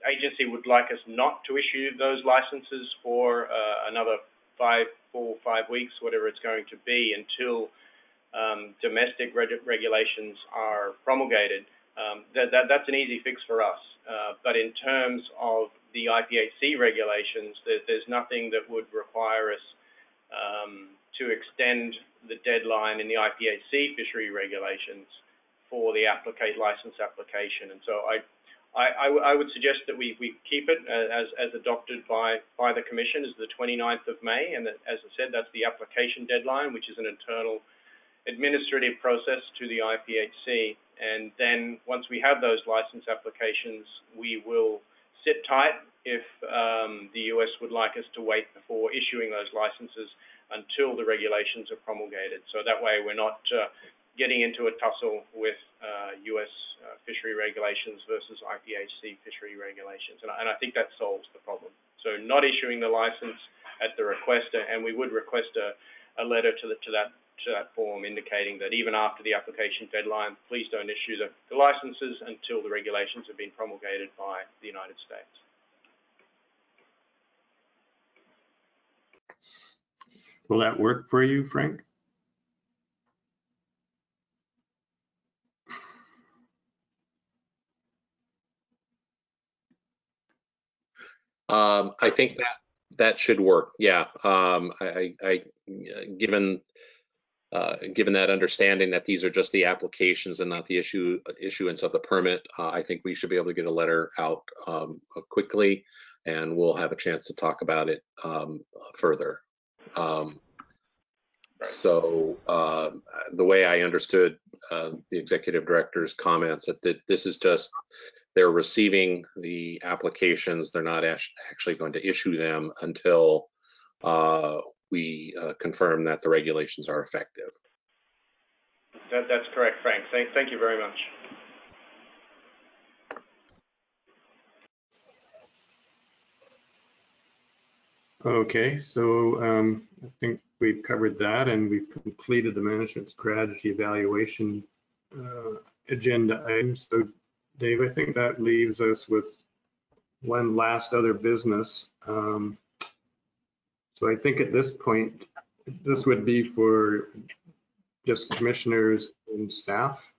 agency would like us not to issue those licenses for another 4 or 5 weeks, whatever it's going to be, until domestic regulations are promulgated, that's an easy fix for us. But in terms of the IPHC regulations, there's nothing that would require us to extend the deadline in the IPHC fishery regulations for the license application. And so I would suggest that we keep it as adopted by the Commission as the 29th of May, and that, as I said, that's the application deadline, which is an internal administrative process to the IPHC. And then once we have those license applications, we will sit tight if the US would like us to wait before issuing those licenses until the regulations are promulgated. So that way we're not getting into a tussle with US fishery regulations versus IPHC fishery regulations. And I think that solves the problem. So not issuing the license at the request, and we would request a letter to that form indicating that even after the application deadline, please don't issue the licenses until the regulations have been promulgated by the United States. Will that work for you, Frank? I think that should work. Yeah. Given that understanding that these are just the applications and not the issuance of the permit, I think we should be able to get a letter out quickly, and we'll have a chance to talk about it further. So the way I understood the executive director's comments, that this is just, they're receiving the applications, they're not actually going to issue them until we confirm that the regulations are effective. That's correct, Frank. Thank you very much. Okay, so I think we've covered that, and we've completed the management strategy evaluation agenda items. So, Dave, I think that leaves us with one last other business. So I think at this point, this would be for just commissioners and staff.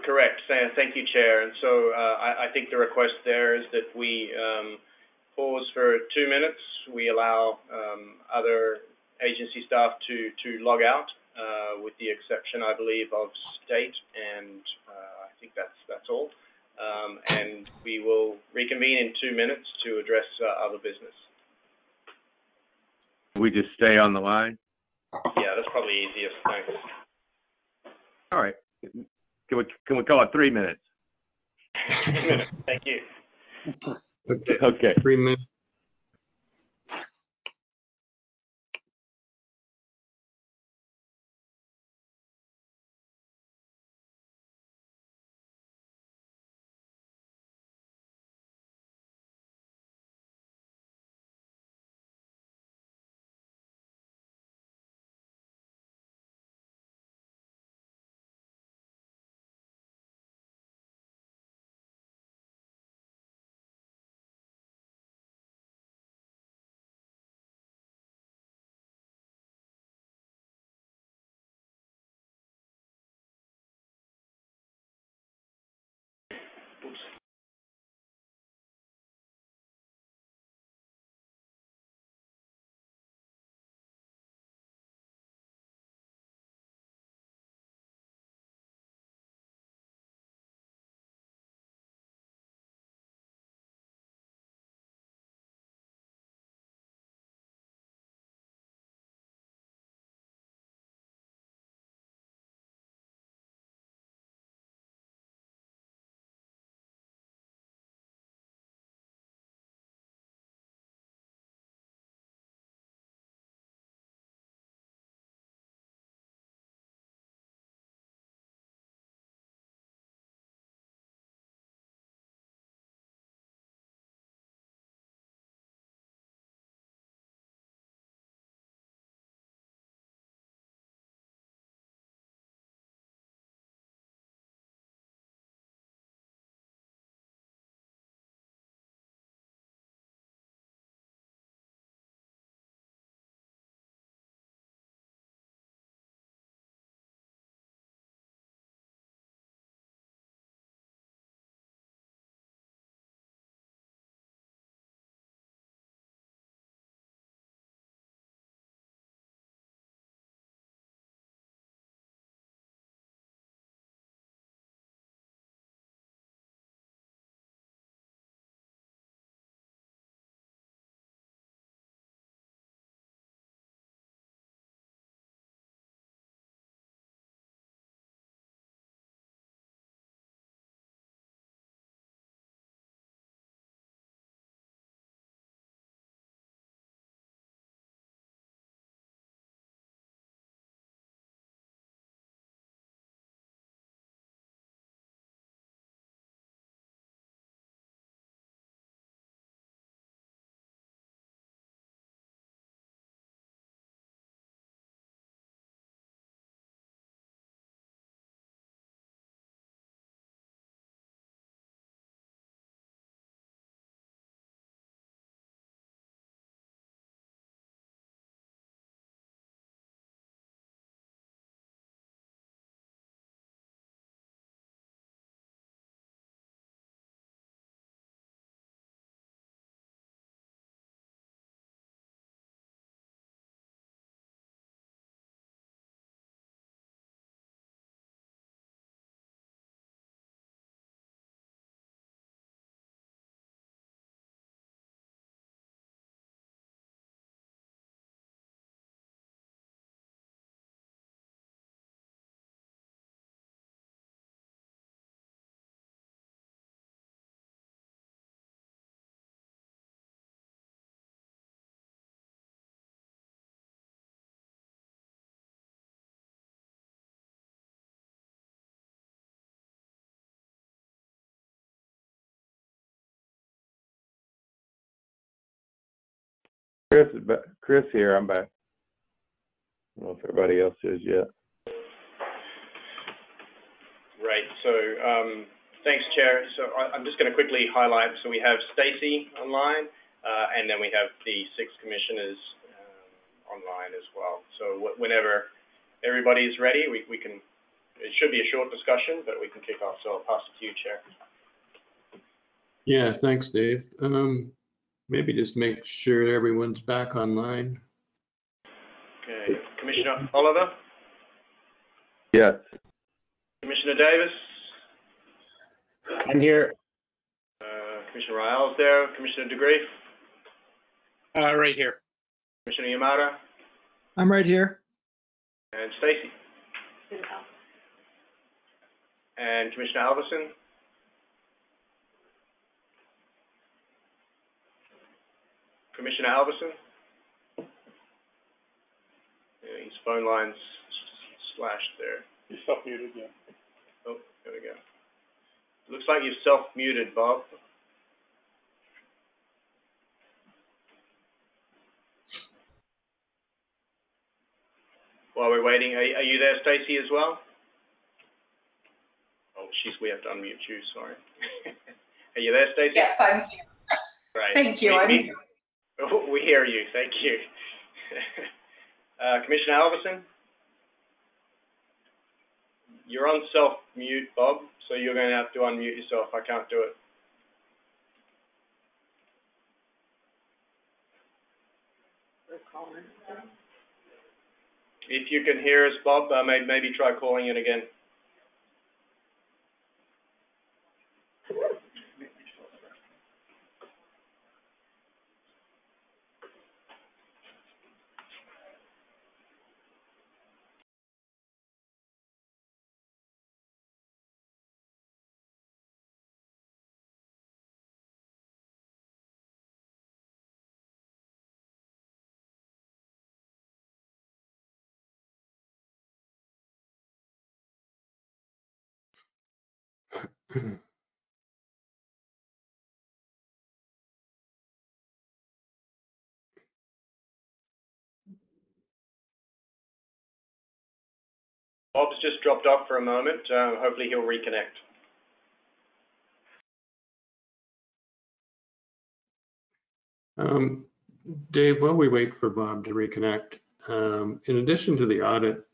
Correct. Thank you, Chair. And so I think the request there is that we pause for 2 minutes. We allow other agency staff to log out, with the exception, I believe, of state, and I think that's all. And we will reconvene in 2 minutes to address other business. We just stay on the line? Yeah, that's probably easiest. Thanks. All right. Can we call it 3 minutes? 3 minutes. Thank you. Okay. 3 minutes. Chris here, I'm back. I don't know if everybody else is yet. Right. So Thanks, Chair. So I'm just going to quickly highlight. So we have Stacey online, and then we have the 6 commissioners online as well. So whenever everybody is ready, we can. It should be a short discussion, but we can kick off. So I'll pass it to you, Chair. Yeah, thanks, Dave. Maybe just make sure everyone's back online. Okay, Commissioner Oliver? Yes. Commissioner Davis? I'm here. Commissioner Ryall is there. Commissioner DeGreef? Right here. Commissioner Yamada? I'm right here. And Stacey? And Commissioner Alverson? Commissioner Alverson? Yeah, his phone line's slashed there. You're self-muted, yeah. Oh, there we go. Looks like you're self-muted, Bob. While we're waiting, are you there, Stacey, as well? Oh, we have to unmute you, sorry. Are you there, Stacey? Yes, I'm here. Right. Thank you, I'm here. We hear you, thank you. Commissioner Alverson? You're on self-mute, Bob, so you're going to have to unmute yourself. I can't do it. If you can hear us, Bob, maybe try calling in again. Bob's just dropped off for a moment. Hopefully he'll reconnect. Dave, while we wait for Bob to reconnect, in addition to the audit,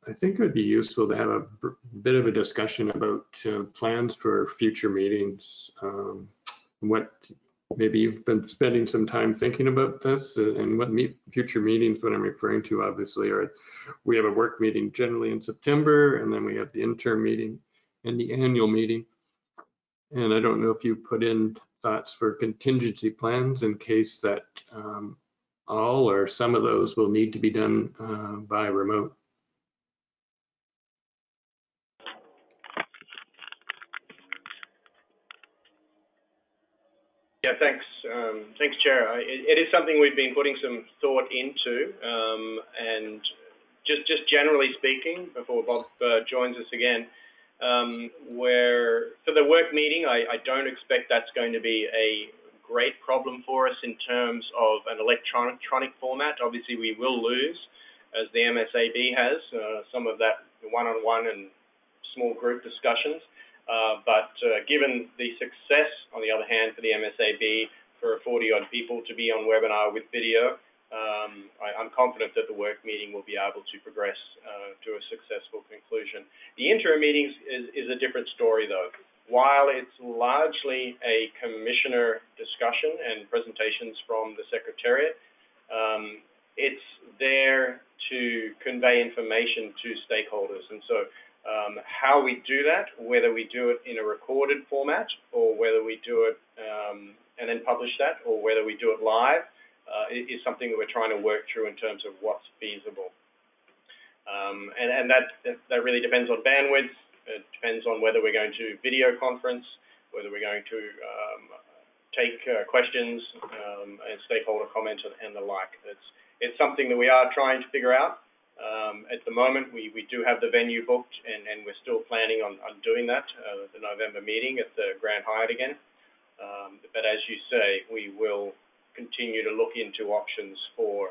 I think it would be useful to have a bit of a discussion about plans for future meetings. What maybe you've been spending some time thinking about this, and what future meetings, what I'm referring to obviously are, we have a work meeting generally in September, and then we have the interim meeting and the annual meeting. And I don't know if you put in thoughts for contingency plans in case that all or some of those will need to be done by remote. Yeah, thanks. Thanks, Chair. It is something we've been putting some thought into, and just generally speaking, before Bob joins us again, where for the work meeting, I don't expect that's going to be a great problem for us in terms of an electronic format. Obviously, we will lose, as the MSAB has, some of that one-on-one and small group discussions. But given the success, on the other hand, for the MSAB, for 40-odd people to be on webinar with video, I'm confident that the work meeting will be able to progress to a successful conclusion. The interim meetings is a different story, though. While it's largely a commissioner discussion and presentations from the Secretariat, it's there to convey information to stakeholders. And so how we do that, whether we do it in a recorded format or whether we do it and then publish that, or whether we do it live, is something that we're trying to work through in terms of what's feasible. And that really depends on bandwidth. It depends on whether we're going to video conference, whether we're going to take questions and stakeholder comments and the like. It's something that we are trying to figure out. At the moment, we do have the venue booked, and we're still planning on doing that, the November meeting at the Grand Hyatt again. But as you say, we will continue to look into options for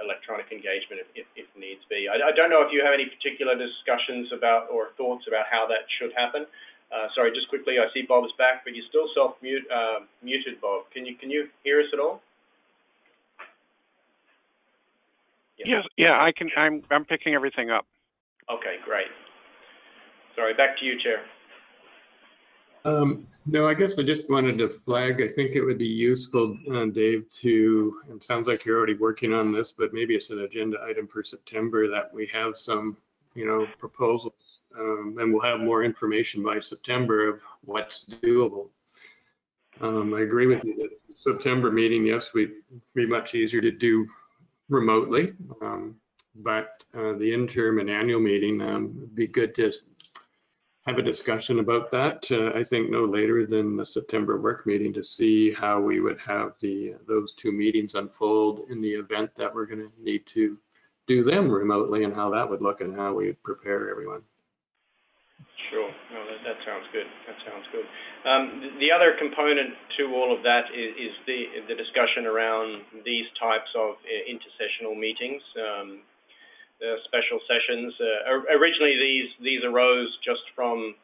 electronic engagement if needs be. I don't know if you have any particular discussions about or thoughts about how that should happen. Sorry, just quickly, I see Bob is back, but you're still muted, Bob. Can you hear us at all? Yes, yeah, I can. I'm picking everything up. Okay, great. Sorry, back to you, Chair. No, I guess I just wanted to flag, I think it would be useful, Dave, to, it sounds like you're already working on this, but maybe it's an agenda item for September that we have some, proposals, and we'll have more information by September of what's doable. I agree with you that the September meeting, yes, would be much easier to do remotely, but the interim and annual meeting would be good to have a discussion about that. I think no later than the September work meeting to see how we would have those two meetings unfold in the event that we're going to need to do them remotely, and how that would look and how we would prepare everyone. Sure. No, that sounds good. That sounds good. The other component to all of that is the discussion around these types of intersessional meetings. Special sessions. Originally, these arose just from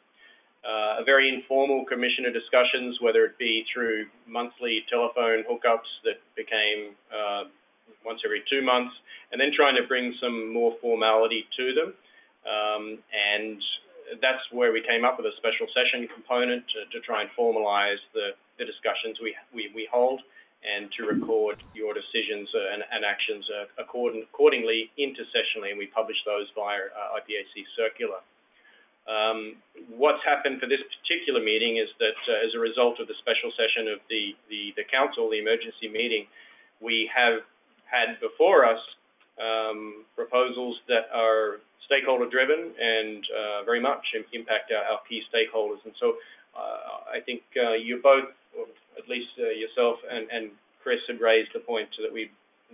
a very informal commissioner discussions, whether it be through monthly telephone hookups that became once every 2 months, and then trying to bring some more formality to them. And that's where we came up with a special session component to try and formalize the discussions we hold, and to record your decisions and actions accordingly intersessionally, and we publish those via IPHC circular. What's happened for this particular meeting is that as a result of the special session of the council, the emergency meeting, we have had before us proposals that are stakeholder driven and very much impact our key stakeholders. And so I think you both, or at least yourself and Chris, had raised the point that we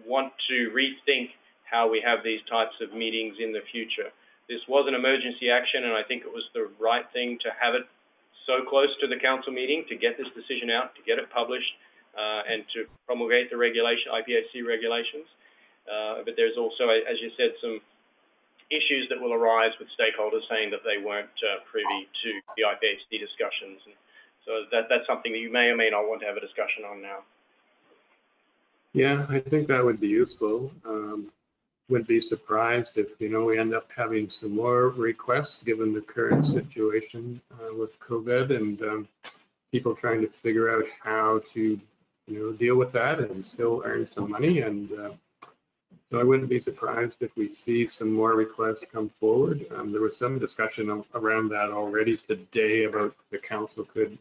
want to rethink how we have these types of meetings in the future. This was an emergency action, and I think it was the right thing to have it so close to the council meeting, to get this decision out, to get it published, and to promulgate the IPHC regulations. But there's also, as you said, some issues that will arise with stakeholders saying that they weren't privy to the IPHC discussions. And so that's something that you may or may not want to have a discussion on now. Yeah, I think that would be useful. Wouldn't be surprised if, we end up having some more requests given the current situation with COVID, and people trying to figure out how to, deal with that and still earn some money. And so I wouldn't be surprised if we see some more requests come forward. There was some discussion around that already today about the council could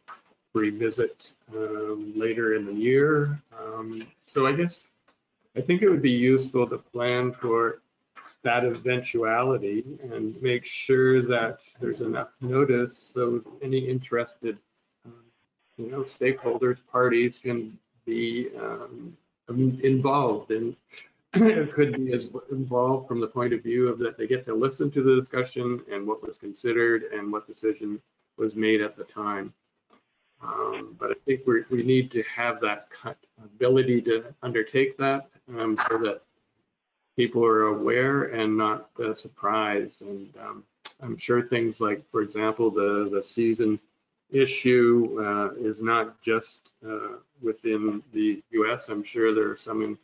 revisit later in the year. So I think it would be useful to plan for that eventuality and make sure that there's enough notice so any interested, stakeholders, parties can be involved. And it could be as involved from the point of view of that they get to listen to the discussion and what was considered and what decision was made at the time. But I think we need to have that ability to undertake that so that people are aware and not surprised. And I'm sure things like, for example, the season issue is not just within the U.S. I'm sure there are some in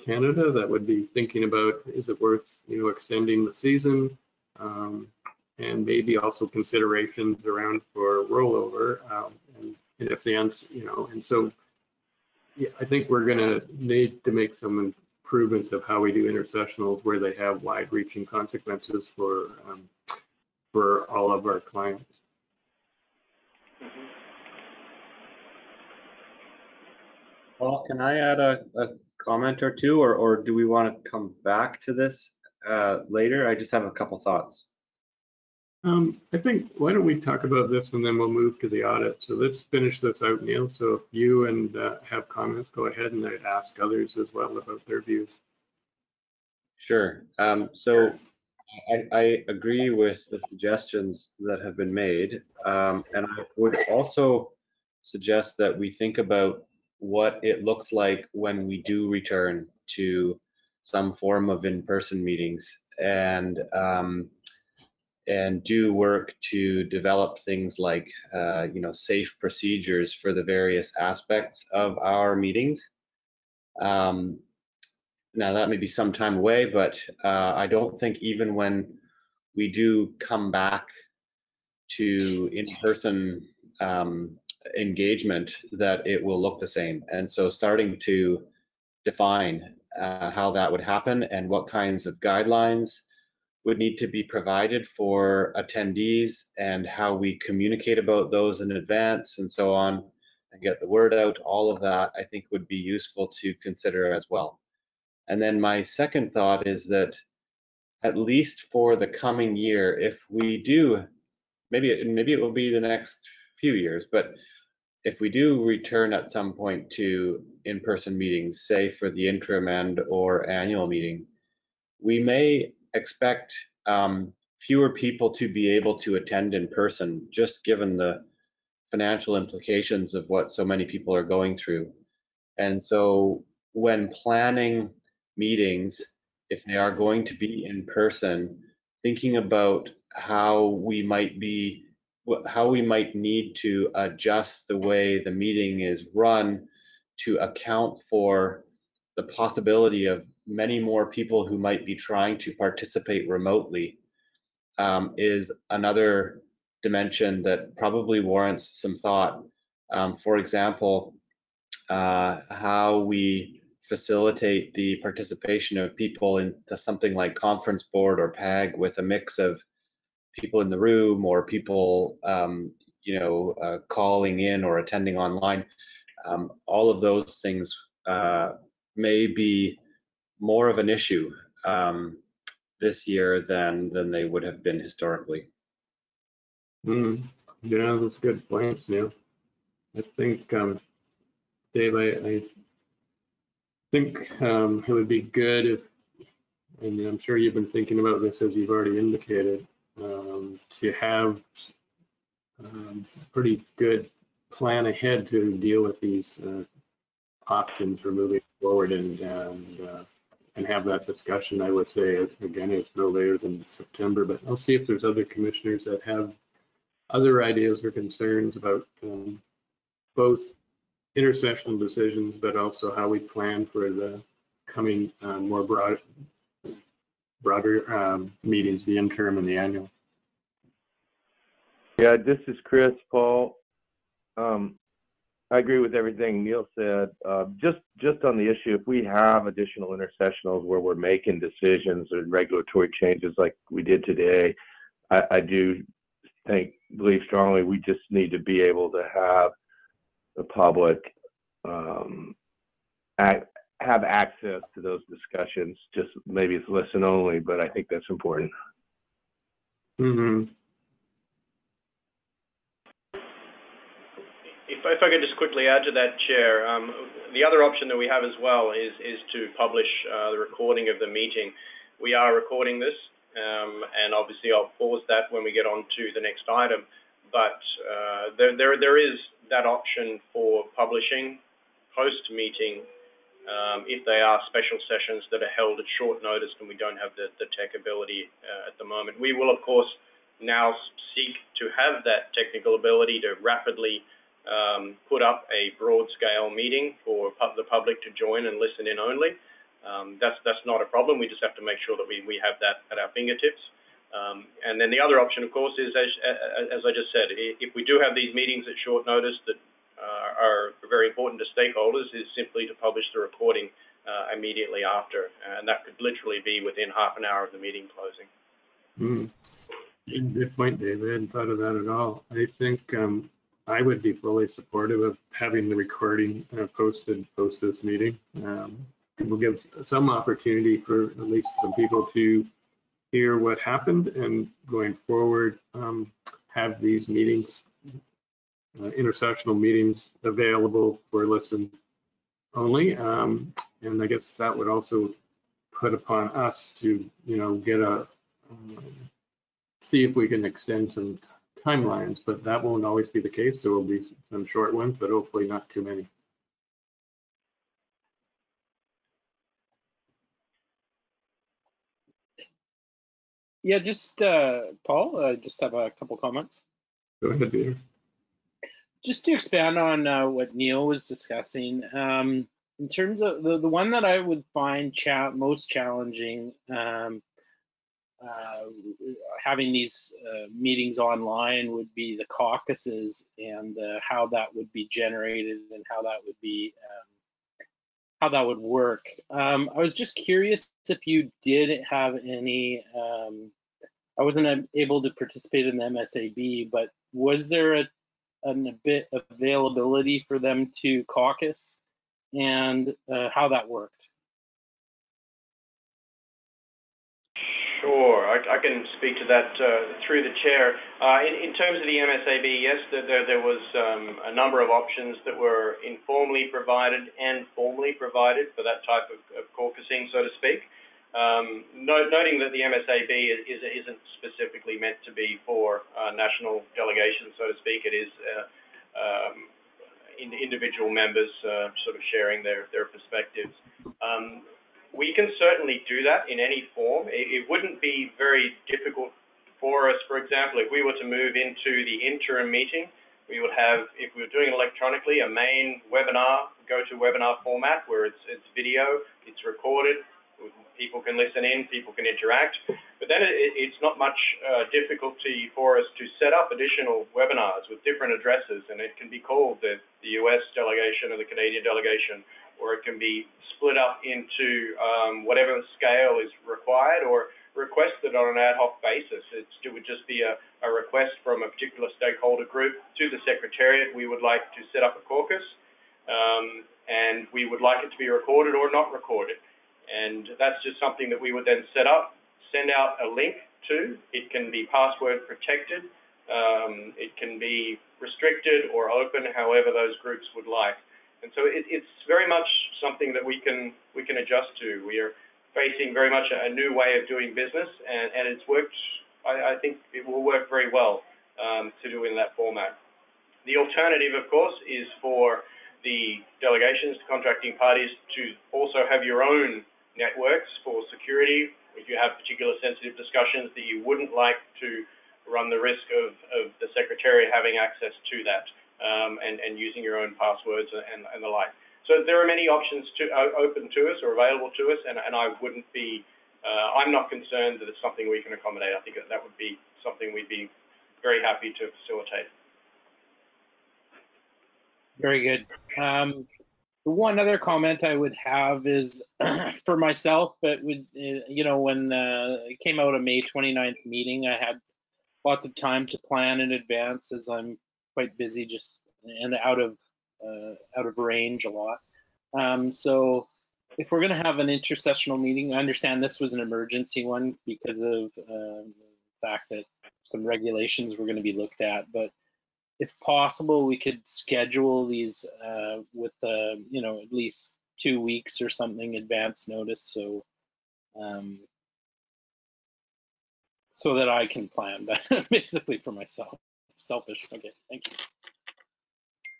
Canada that would be thinking about, is it worth, extending the season? And maybe also considerations around for rollover. And if the answer, and so yeah, I think we're going to need to make some improvements of how we do intersessionals where they have wide-reaching consequences for all of our clients. Well, can I add a comment or two, or do we want to come back to this later? I just have a couple thoughts. I think, why don't we talk about this and then we'll move to the audit. So let's finish this out, Neil. So if you have comments, go ahead, and I'd ask others as well about their views. Sure. So I agree with the suggestions that have been made. And I would also suggest that we think about what it looks like when we do return to some form of in-person meetings. And do work to develop things like safe procedures for the various aspects of our meetings. Now that may be some time away, but I don't think even when we do come back to in-person engagement that it will look the same. And so starting to define how that would happen and what kinds of guidelines would need to be provided for attendees and how we communicate about those in advance and so on and get the word out, all of that I think would be useful to consider as well. And then my second thought is that at least for the coming year, if we do, maybe it will be the next few years, but if we do return at some point to in-person meetings, say for the interim and or annual meeting, we may expect fewer people to be able to attend in person, just given the financial implications of what so many people are going through. And so when planning meetings, if they are going to be in person, thinking about how we might need to adjust the way the meeting is run to account for the possibility of many more people who might be trying to participate remotely is another dimension that probably warrants some thought. For example, how we facilitate the participation of people into something like conference board or PAG with a mix of people in the room or people calling in or attending online. All of those things may be more of an issue this year than they would have been historically. Yeah, that's good points, Neil. I think, Dave, I think it would be good if, and I'm sure you've been thinking about this as you've already indicated, to have pretty good plan ahead to deal with these options for moving forward and have that discussion. I would say, again, it's no later than September, but I'll see if there's other commissioners that have other ideas or concerns about both intersessional decisions, but also how we plan for the coming more broader meetings, the interim and the annual. Yeah, this is Chris, Paul. I agree with everything Neil said. Just on the issue, if we have additional intersessionals where we're making decisions and regulatory changes like we did today, I do believe strongly we just need to be able to have the public have access to those discussions. Just maybe it's listen only, but I think that's important. If I could just quickly add to that, Chair, the other option that we have as well is to publish the recording of the meeting. We are recording this, and obviously I'll pause that when we get on to the next item, but there is that option for publishing post-meeting if they are special sessions that are held at short notice and we don't have the tech ability at the moment. We will, of course, now seek to have that technical ability to rapidly put up a broad-scale meeting for the public to join and listen in only. That's not a problem. We just have to make sure that we have that at our fingertips. And then the other option, of course, is, as I just said, if we do have these meetings at short notice that are very important to stakeholders, is simply to publish the recording immediately after. And that could literally be within half an hour of the meeting closing. Good point, Dave. I hadn't thought of that at all. I think I would be fully supportive of having the recording posted post this meeting. It will give some opportunity for at least some people to hear what happened, and going forward, have these meetings, intersessional meetings, available for listen only. And I guess that would also put upon us to, get see if we can extend some timelines, but that won't always be the case. There will be some short ones, but hopefully not too many. Yeah, just Paul, I just have a couple comments. Go ahead, Peter. Just to expand on what Neil was discussing, in terms of the one that I would find most challenging, having these meetings online would be the caucuses and how that would be generated and how that would be how that would work. I was just curious if you did have any. I wasn't able to participate in the MSAB, but was there a bit of availability for them to caucus and how that worked? Sure, I can speak to that through the chair. In terms of the MSAB, yes, there was a number of options that were informally provided and formally provided for that type of caucusing, so to speak. Noting that the MSAB isn't specifically meant to be for national delegations, so to speak. It is individual members sort of sharing their perspectives. We can certainly do that in any form. It wouldn't be very difficult for us. For example, if we were to move into the interim meeting, we would have, if we were doing it electronically, a main webinar, Gotowebinar format where it's video, it's recorded, people can listen in, people can interact. But then it's not much difficulty for us to set up additional webinars with different addresses, and it can be called the U.S. delegation or the Canadian delegation, or it can be split up into whatever scale is required or requested on an ad hoc basis. It would just be a request from a particular stakeholder group to the Secretariat. We would like to set up a caucus, and we would like it to be recorded or not recorded. And that's just something that we would then set up, send out a link to. It can be password protected. It can be restricted or open, however those groups would like. And so it's very much something that we can adjust to. We are facing very much a new way of doing business, and it's worked. I think it will work very well to do in that format. The alternative, of course, is for the delegations, the contracting parties, to also have your own networks for security. If you have particular sensitive discussions that you wouldn't like to run the risk of the Secretariat having access to that. And using your own passwords and the like. So there are many options open to us or available to us, and I wouldn't be, I'm not concerned that it's something we can accommodate. I think that would be something we'd be very happy to facilitate. Very good. One other comment I would have is for myself, but would, you know, when it came out a May 29th meeting, I had lots of time to plan in advance as I'm quite busy just and out of range a lot. So if we're going to have an intersessional meeting, I understand this was an emergency one because of the fact that some regulations were going to be looked at. But if possible, we could schedule these with you know, at least 2 weeks or something advance notice, so so that I can plan, but basically for myself. Selfish. Okay, thank you.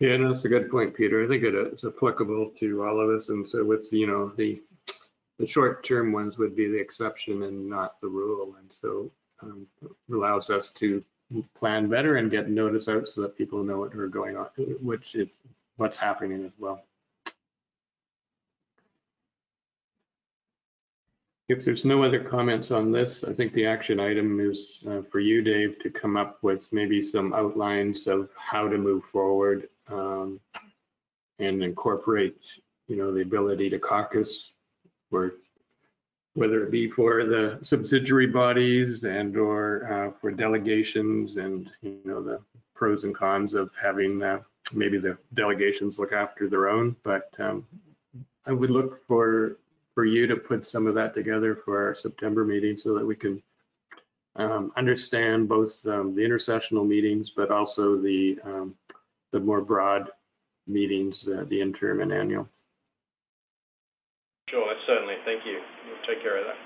Yeah, no, that's a good point, Peter. I think it's applicable to all of us, and so with, you know, the short-term ones would be the exception and not the rule, and so allows us to plan better and get notice out so that people know what are going on, which is what's happening as well. If there's no other comments on this, I think the action item is for you, Dave, to come up with maybe some outlines of how to move forward and incorporate, you know, the ability to caucus, for whether it be for the subsidiary bodies and or for delegations, and, you know, the pros and cons of having maybe the delegations look after their own. But I would look for you to put some of that together for our September meeting so that we can understand both the intersessional meetings, but also the more broad meetings, the interim and annual. Sure, certainly. Thank you. We'll take care of that.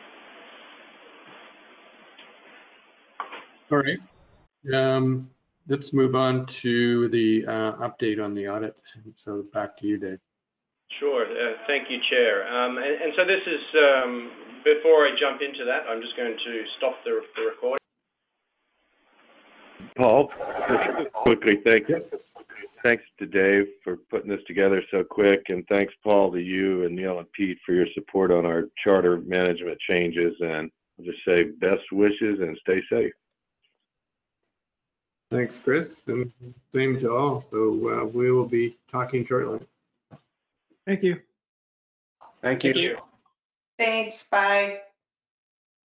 All right. Let's move on to the update on the audit. So back to you, Dave. Sure. Thank you, Chair. And so this is Before I jump into that, I'm just going to stop the recording. Paul, just quickly, thanks to Dave for putting this together so quick, and thanks, Paul, to you and Neil and Pete for your support on our charter management changes. And I'll just say best wishes and stay safe. Thanks, Chris, and same to all. So we will be talking shortly. Thank you. Thank you. Thank you. Thanks, bye.